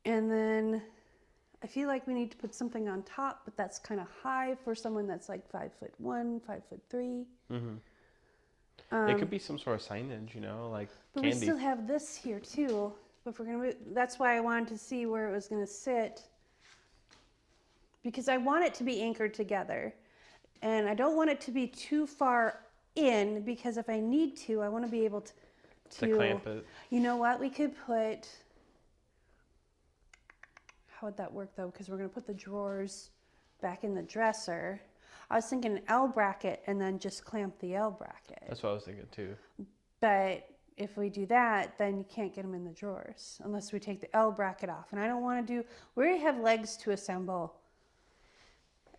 And then I feel like we need to put something on top, but that's kind of high for someone that's like 5'1", 5'3". It could be some sort of signage, you know, like But candy. we still have this here too. But if we're gonna that's why I wanted to see where it was gonna sit, because I want it to be anchored together, and I don't want it to be too far in, because if I need to, I want to be able to clamp it. You know what? We could put. How would that work though? Because we're gonna put the drawers back in the dresser. I was thinking an L bracket and then just clamp the L bracket. That's what I was thinking too. But if we do that, then you can't get them in the drawers unless we take the L bracket off. And I don't want to do. We already have legs to assemble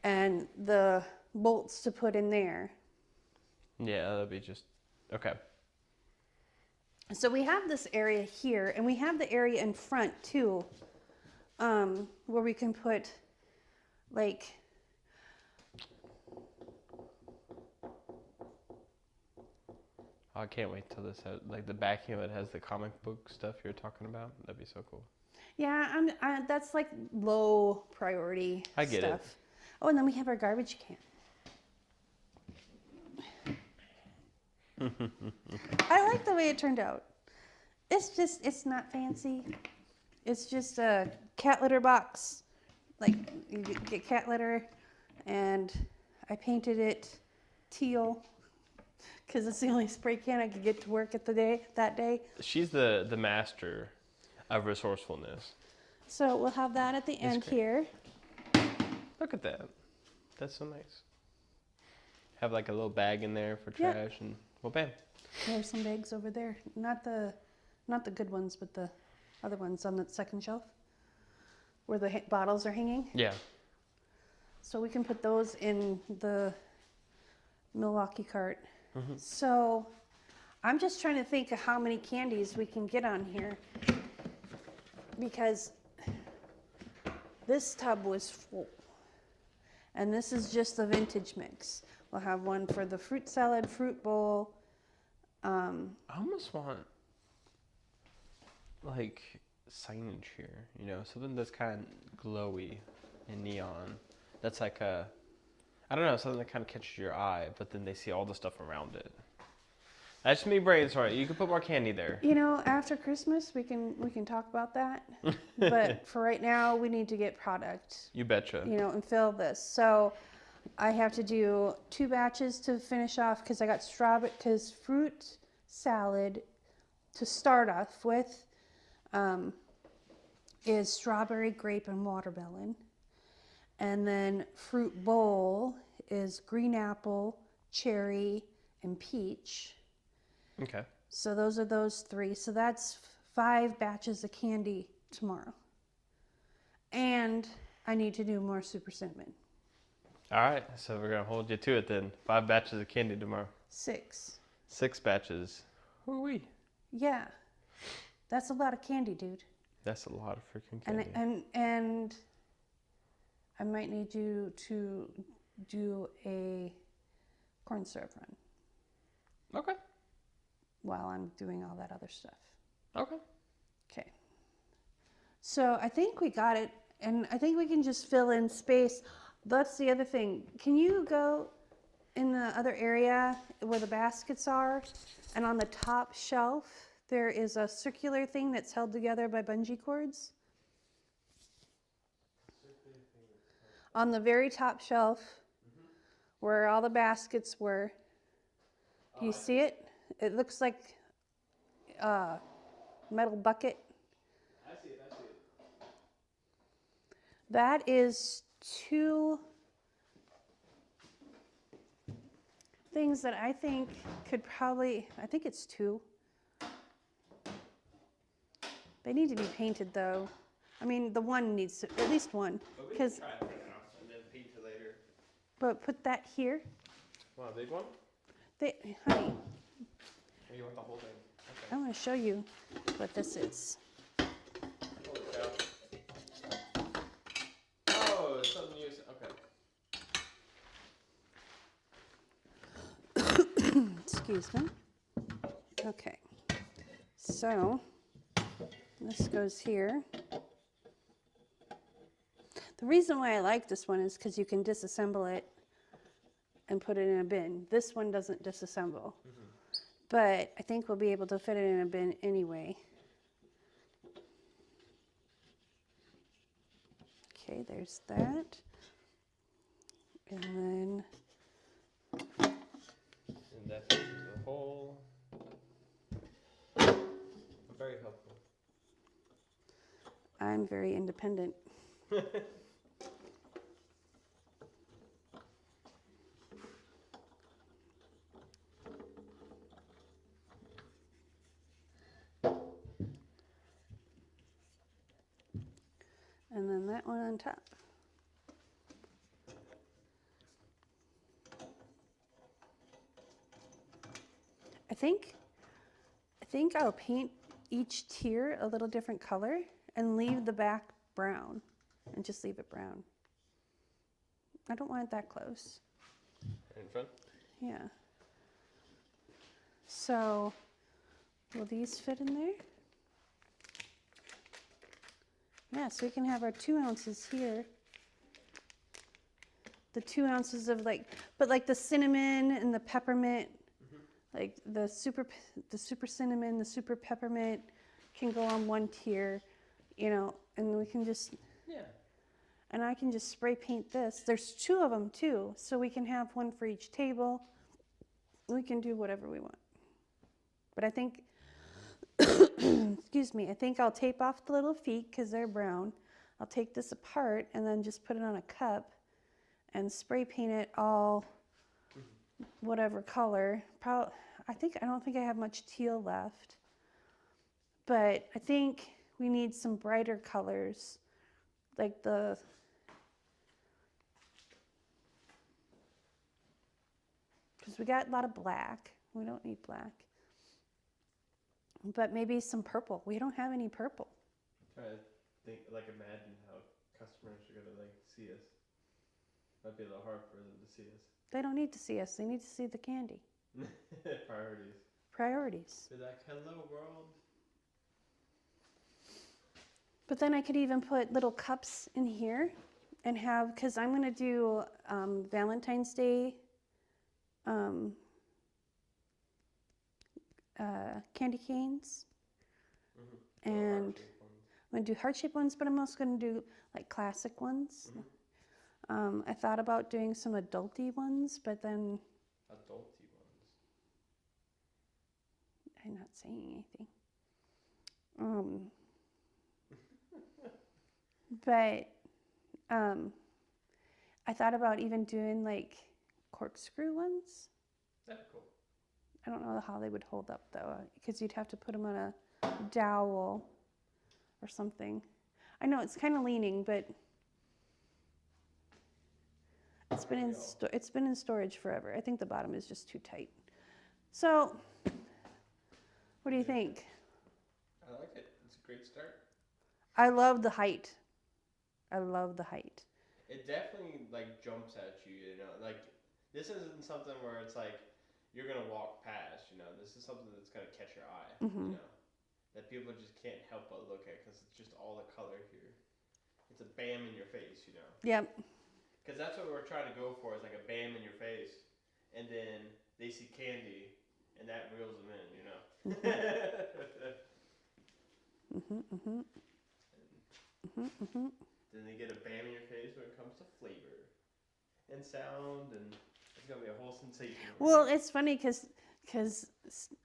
and the bolts to put in there. Yeah, that'd be just okay. So we have this area here, and we have the area in front too, where we can put like. I can't wait till this has, like the backing of it has the comic book stuff you're talking about. That'd be so cool. Yeah, that's like low priority I get stuff. it. Oh, and then we have our garbage can. I like the way it turned out. It's not fancy. It's just a cat litter box. Like, you get cat litter, and I painted it teal because it's the only spray can I could get to work that day. She's the master of resourcefulness. So we'll have that at the end great. here. Look at that. That's so nice. Have like a little bag in there for trash, and well, bam. There's some bags over there. Not the good ones, but the other ones on the second shelf where the bottles are hanging. Yeah. So we can put those in the Milwaukee cart. So I'm just trying to think of how many candies we can get on here, because this tub was full. And this is just the vintage mix. We'll have one for the fruit salad, fruit bowl. I almost want like signage here, you know, something that's kind of glowy and neon. That's like I don't know, something that kind of catches your eye, but then they see all the stuff around it. That's me brainstorming. You can put more candy there. You know, after Christmas we can talk about that. But for right now, we need to get product. You betcha. You know, and fill this. So I have to do 2 batches to finish off because I got strawberry, because fruit salad to start off with is strawberry, grape, and watermelon. And then fruit bowl is green apple, cherry, and peach. Okay. So those are those 3. So that's 5 batches of candy tomorrow. And I need to do more super cinnamon. All right, so we're gonna hold you to it then. 5 batches of candy tomorrow. 6. 6 batches. Who are we? Yeah. That's a lot of candy, dude. That's a lot of freaking candy. And I might need you to do a corn syrup run. Okay. While I'm doing all that other stuff. Okay. Okay. So I think we got it, and I think we can just fill in space. That's the other thing. Can you go in the other area where the baskets are, and on the top shelf there is a circular thing that's held together by bungee cords? On the very top shelf, where all the baskets were. Do you see it? It looks like a metal bucket. I see it. That is 2 things that I think could probably, I think it's 2. They need to be painted though. I mean, the one needs to, at least one. But we can Because, try it right now and then paint it later. but put that here. Want a big one? Honey, Or you want the whole thing? I want to show you what this is. Holy cow. Oh, it's something you okay. Excuse me. Okay. So, this goes here. The reason why I like this one is because you can disassemble it and put it in a bin. This one doesn't disassemble. But I think we'll be able to fit it in a bin anyway. Okay, there's that. And then And that fixes the hole. Very helpful. I'm very independent. And then that one on top. I think I'll paint each tier a little different color and leave the back brown and just leave it brown. I don't want it that close. In front? Yeah. So, will these fit in there? Yeah, so we can have our 2 ounces here. The 2 ounces of but like the cinnamon and the peppermint, like the super cinnamon, the super peppermint can go on one tier. you know, and we can just, Yeah. and I can just spray paint this. There's 2 of them too, so we can have one for each table. We can do whatever we want. But I think, excuse me, I think I'll tape off the little feet because they're brown. I'll take this apart and then just put it on a cup and spray paint it all whatever color. I don't think I have much teal left. But I think we need some brighter colors, like because we got a lot of black. We don't need black. But maybe some purple. We don't have any purple. I'm trying to think, like, imagine how customers are gonna like see us. Might be a little hard for them to see us. They don't need to see us. They need to see the candy. Priorities. Priorities. They're like, hello world. But then I could even put little cups in here and have, because I'm going to do Valentine's Day candy canes. Mm-hmm. And I'm going to do heart-shaped ones, but I'm also going to do like classic ones. Mm-hmm. I thought about doing some adulty ones, but then... Adulty ones? I'm not saying anything. But I thought about even doing like corkscrew ones. That's cool. I don't know how they would hold up though, because you'd have to put them on a dowel or something. I know it's kind of leaning, but it's been in storage forever. I think the bottom is just too tight. So, what do you think? I like it. It's a great start. I love the height. I love the height. It definitely like jumps at you, you know. Like this isn't something where it's like you're gonna walk past, you know. This is something that's gonna catch your eye, Mm-hmm. you know. That people just can't help but look at because it's just all the color here. It's a bam in your face, you know. Yep. Because that's what we're trying to go for, is like a bam in your face, and then they see candy, and that reels them in, you know. Then they get a bam in your face when it comes to flavor and sound, and it's gonna be a whole sensation. Well, it's funny because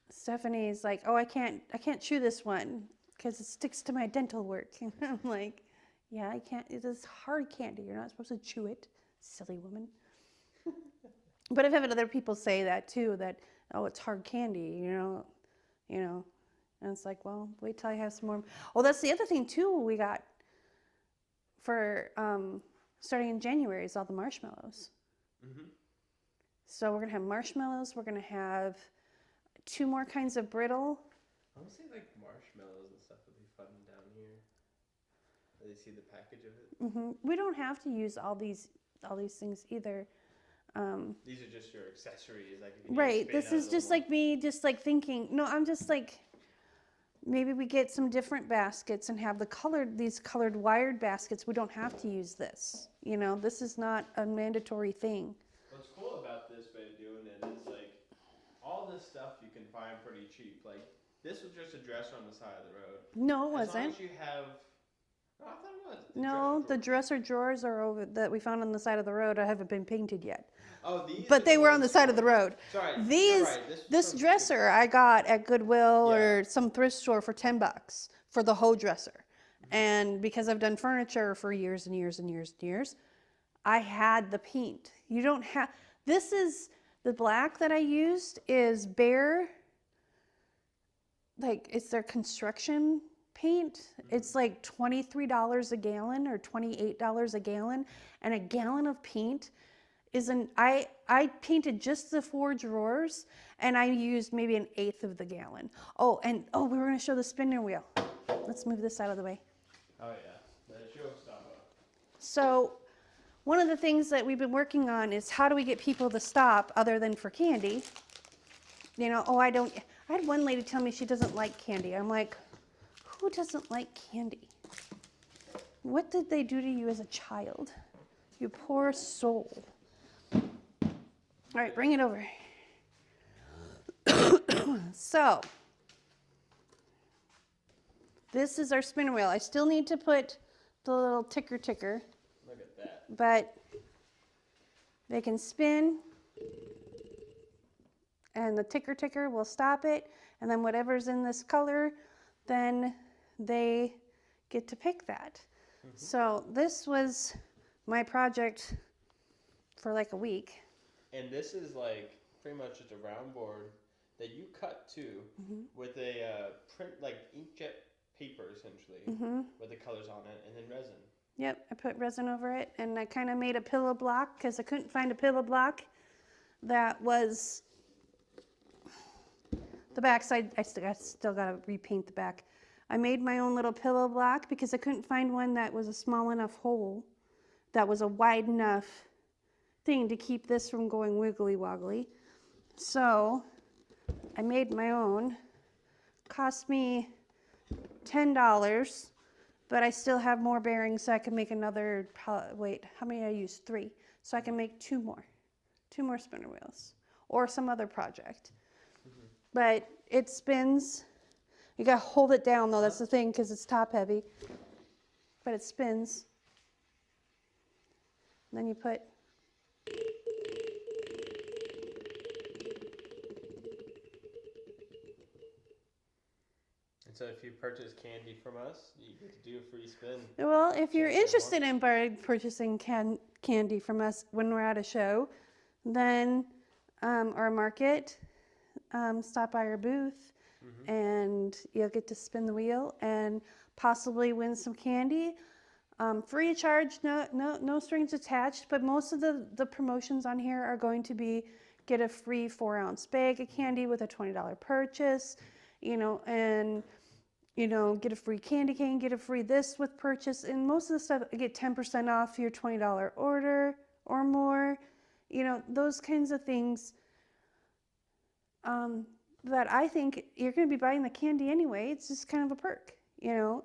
Stephanie's like, oh, I can't chew this one because it sticks to my dental work. And I'm like, yeah, I can't. It is hard candy. You're not supposed to chew it, silly woman. But I've had other people say that too. That it's hard candy. You know. And it's like, well, wait till I have some more. Oh, that's the other thing too. We got for starting in January is all the marshmallows. Mm-hmm. So we're gonna have marshmallows. We're gonna have 2 more kinds of brittle. I want to say like marshmallows and stuff would be fun down here. They see the package of it. Mm-hmm. We don't have to use all these things either. These are just your accessories, like if you right. This is just like me, just like thinking. No, I'm just like, maybe we get some different baskets and have these colored wired baskets. We don't have to use this. You know, this is not a mandatory thing. What's cool about this way of doing it is like all this stuff you can find pretty cheap. Like this was just a dresser on the side of the road. No, it wasn't. As long as you have. No, I thought it was. The dresser drawers are over that we found on the side of the road. I haven't been painted yet. Oh, these. But they were on the side of the road. Sorry. These, right. this dresser I got at Goodwill or some thrift store for $10 for the whole dresser. Mm-hmm. And because I've done furniture for years and years and years and years, I had the paint. You don't have. This is the black that I used is Behr. Like it's their construction paint. Mm-hmm. It's like $23 a gallon or $28 a gallon, and a gallon of paint is I painted just the 4 drawers, and I used maybe 1/8 of the gallon. We were going to show the spinning wheel. Let's move this out of the way. Oh yeah, the showstopper. So one of the things that we've been working on is how do we get people to stop other than for candy? You know, I had one lady tell me she doesn't like candy. I'm like, who doesn't like candy? What did they do to you as a child? You poor soul. All right, bring it over. So, This is our spinner wheel. I still need to put the little ticker. Look at that. But they can spin, and the ticker will stop it, and then whatever's in this color, then they get to pick that. So this was my project for like a week. And this is like pretty much just a round board that you cut too with a print, like inkjet paper essentially, with the colors on it, and then resin. Yep, I put resin over it, and I kind of made a pillow block because I couldn't find a pillow block that was the backside. I still got to repaint the back. I made my own little pillow block because I couldn't find one that was a small enough hole, that was a wide enough thing to keep this from going wiggly woggly. So I made my own. Cost me $10. But I still have more bearings, so I can make another, wait, how many I used? 3. So I can make 2 more spinner wheels, or some other project. But it spins. You gotta hold it down though, that's the thing, because it's top heavy. But it spins. And then you put, So if you purchase candy from us, you get to do a free spin. well, if you're interested in purchasing candy from us when we're at a show, then or a market, stop by our booth, and you'll get to spin the wheel and possibly win some candy. Free of charge, no strings attached. But most of the promotions on here are going to be get a free 4-ounce bag of candy with a $20 purchase, and get a free candy cane, get a free this with purchase. And most of the stuff, get 10% off your $20 order or more. Those kinds of things that I think you're going to be buying the candy anyway. It's just kind of a perk, and,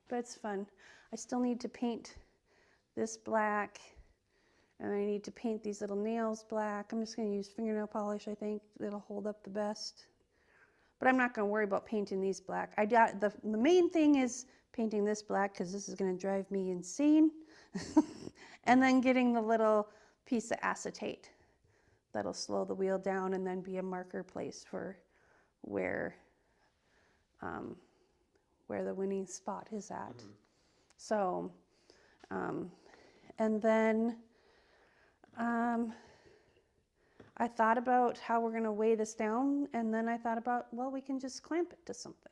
but it's fun. I still need to paint this black. And I need to paint these little nails black. I'm just going to use fingernail polish, I think. It'll hold up the best. But I'm not going to worry about painting these black. The main thing is painting this black because this is going to drive me insane. And then getting the little piece of acetate that'll slow the wheel down and then be a marker place for where the winning spot is at. So, and then I thought about how we're going to weigh this down, and then I thought about, well, we can just clamp it to something.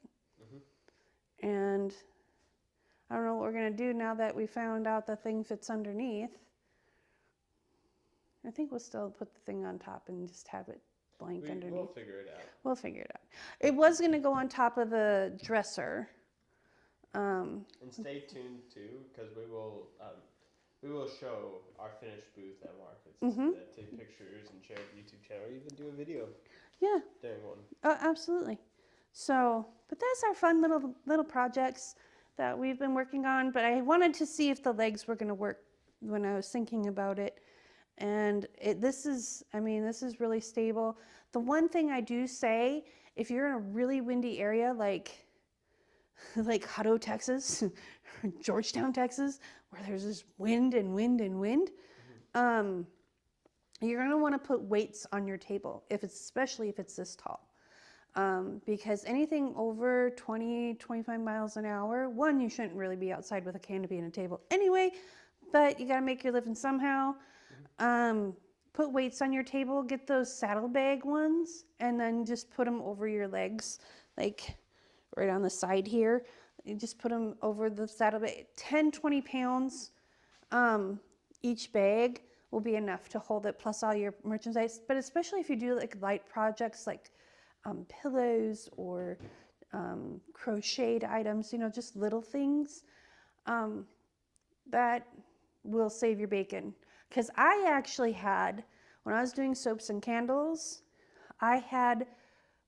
And I don't know what we're going to do now that we found out the thing fits underneath. I think we'll still put the thing on top and just have it blank underneath. We'll figure it out. We'll figure it out. It was going to go on top of the dresser. And stay tuned too, because we will show our finished booth at markets. Take pictures and share the YouTube channel, or even do a video. Yeah. During one. Oh, absolutely. So, but that's our fun little projects that we've been working on. But I wanted to see if the legs were going to work when I was thinking about it. And this is really stable. The one thing I do say, if you're in a really windy area like Hutto, Texas, or Georgetown, Texas, where there's just wind and wind and wind, you're going to want to put weights on your table, especially if it's this tall. Because anything over 20, 25 miles an hour, one, you shouldn't really be outside with a canopy and a table anyway, but you got to make your living somehow. Put weights on your table, get those saddlebag ones, and then just put them over your legs, like right on the side here. You just put them over the saddlebag. 10, 20 pounds each bag will be enough to hold it, plus all your merchandise. But especially if you do like light projects like pillows or crocheted items, just little things, that will save your bacon. Because I actually had, when I was doing soaps and candles,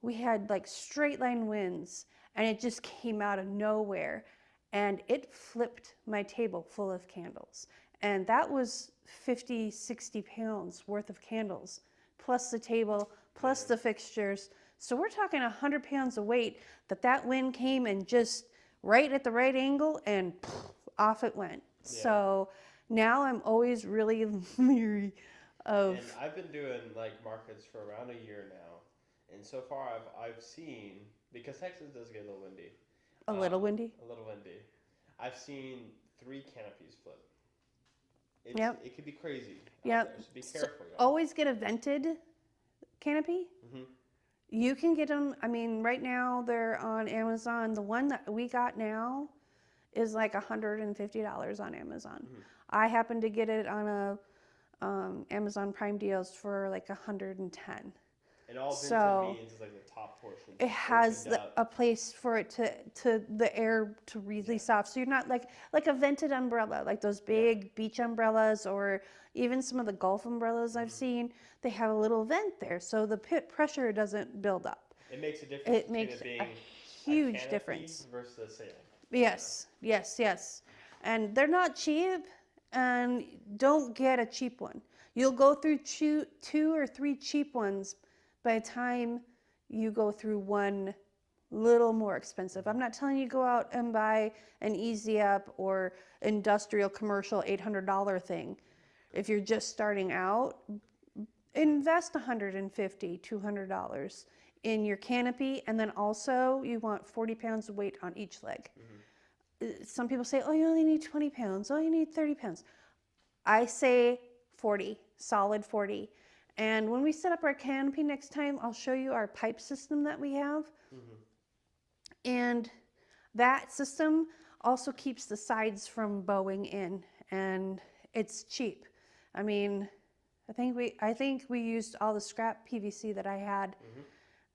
we had like straight line winds, and it just came out of nowhere, and it flipped my table full of candles. And that was 50, 60 pounds worth of candles, plus the table, plus the fixtures. So we're talking 100 pounds of weight that wind came and just right at the right angle and off it went. Yeah. So now I'm always really leery of. And I've been doing like markets for around a year now, and so far I've seen, because Texas does get a little windy. A little windy. A little windy. I've seen 3 canopies flip. Yep. It could be crazy. Yep. So be So careful, y'all. always get a vented canopy. Mhm. You can get them. I mean, right now they're on Amazon. The one that we got now is like $150 on Amazon. Mm-hmm. I happened to get it on a Amazon Prime deals for like 110. And all vented So means is like the top portion. it has opened up. a place for it to the air to release off. So you're not like a vented umbrella, like those big beach umbrellas, or even some of the golf umbrellas I've seen. They have a little vent there, so the pressure doesn't build up. It makes a difference. It makes between it a being huge canopy difference. versus a sail. Yes, yes, yes. And they're not cheap, and don't get a cheap one. You'll go through 2 or 3 cheap ones by the time you go through one little more expensive. I'm not telling you go out and buy an Easy Up or industrial commercial $800 thing. If you're just starting out, invest $150, $200 in your canopy, and then also you want 40 pounds of weight on each leg. Some people say, oh, you only need 20 pounds. Oh, you need 30 pounds. I say 40, solid 40. And when we set up our canopy next time, I'll show you our pipe system that we have. And that system also keeps the sides from bowing in, and it's cheap. I mean, I think we used all the scrap PVC that I had.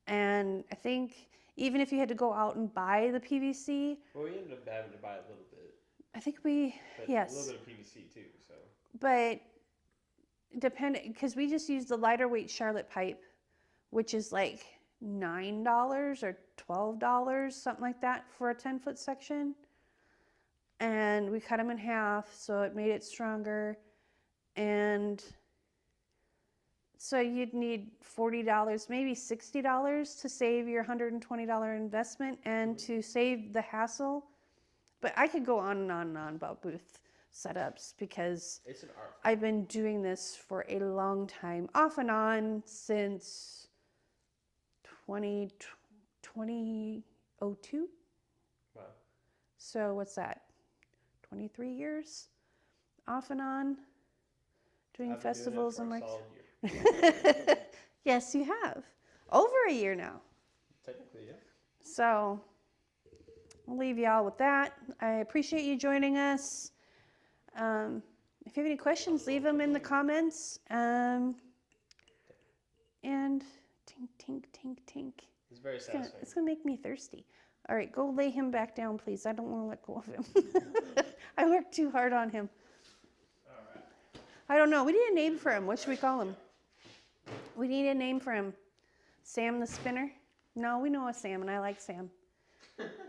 And I think even if you had to go out and buy the PVC, Well, we ended up having to buy a little bit. I think we, But yes. a little bit of PVC too, so. But depending, because we just used the lighter weight Charlotte pipe, which is like $9 or $12, something like that, for a 10-foot section. And we cut them in half, so it made it stronger. And so you'd need $40, maybe $60 to save your $120 investment and to save the hassle. But I could go on and on and on about booth setups because It's an art. I've been doing this for a long time, off and on since 2002. Wow. So what's that? 23 years off and on doing I've been festivals doing and that for like. a solid year. Yes, you have. Over a year now. Technically, yeah. So I'll leave y'all with that. I appreciate you joining us. If you have any questions, leave them in the comments. And tink, tink, tink, tink. It's very satisfying. It's gonna make me thirsty. All right, go lay him back down, please. I don't want to let go of him. I worked too hard on him. All right. I don't know. We need a name for him. What should we call him? We need a name for him. Sam the Spinner? No, we know a Sam, and I like Sam.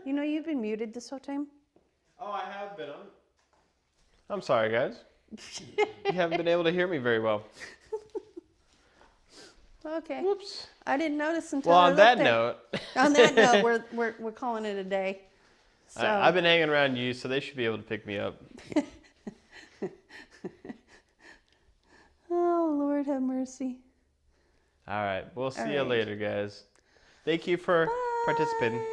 You know you've been muted this whole time? Oh, I have been on. I'm sorry, guys. You haven't been able to hear me very well. Okay. Whoops. I didn't notice until Well, I on that looked at- note. On that note, we're calling it a day. So I've been hanging around you, so they should be able to pick me up. Oh, Lord have mercy. All right. We'll see All you right. later, guys. Thank you for participating.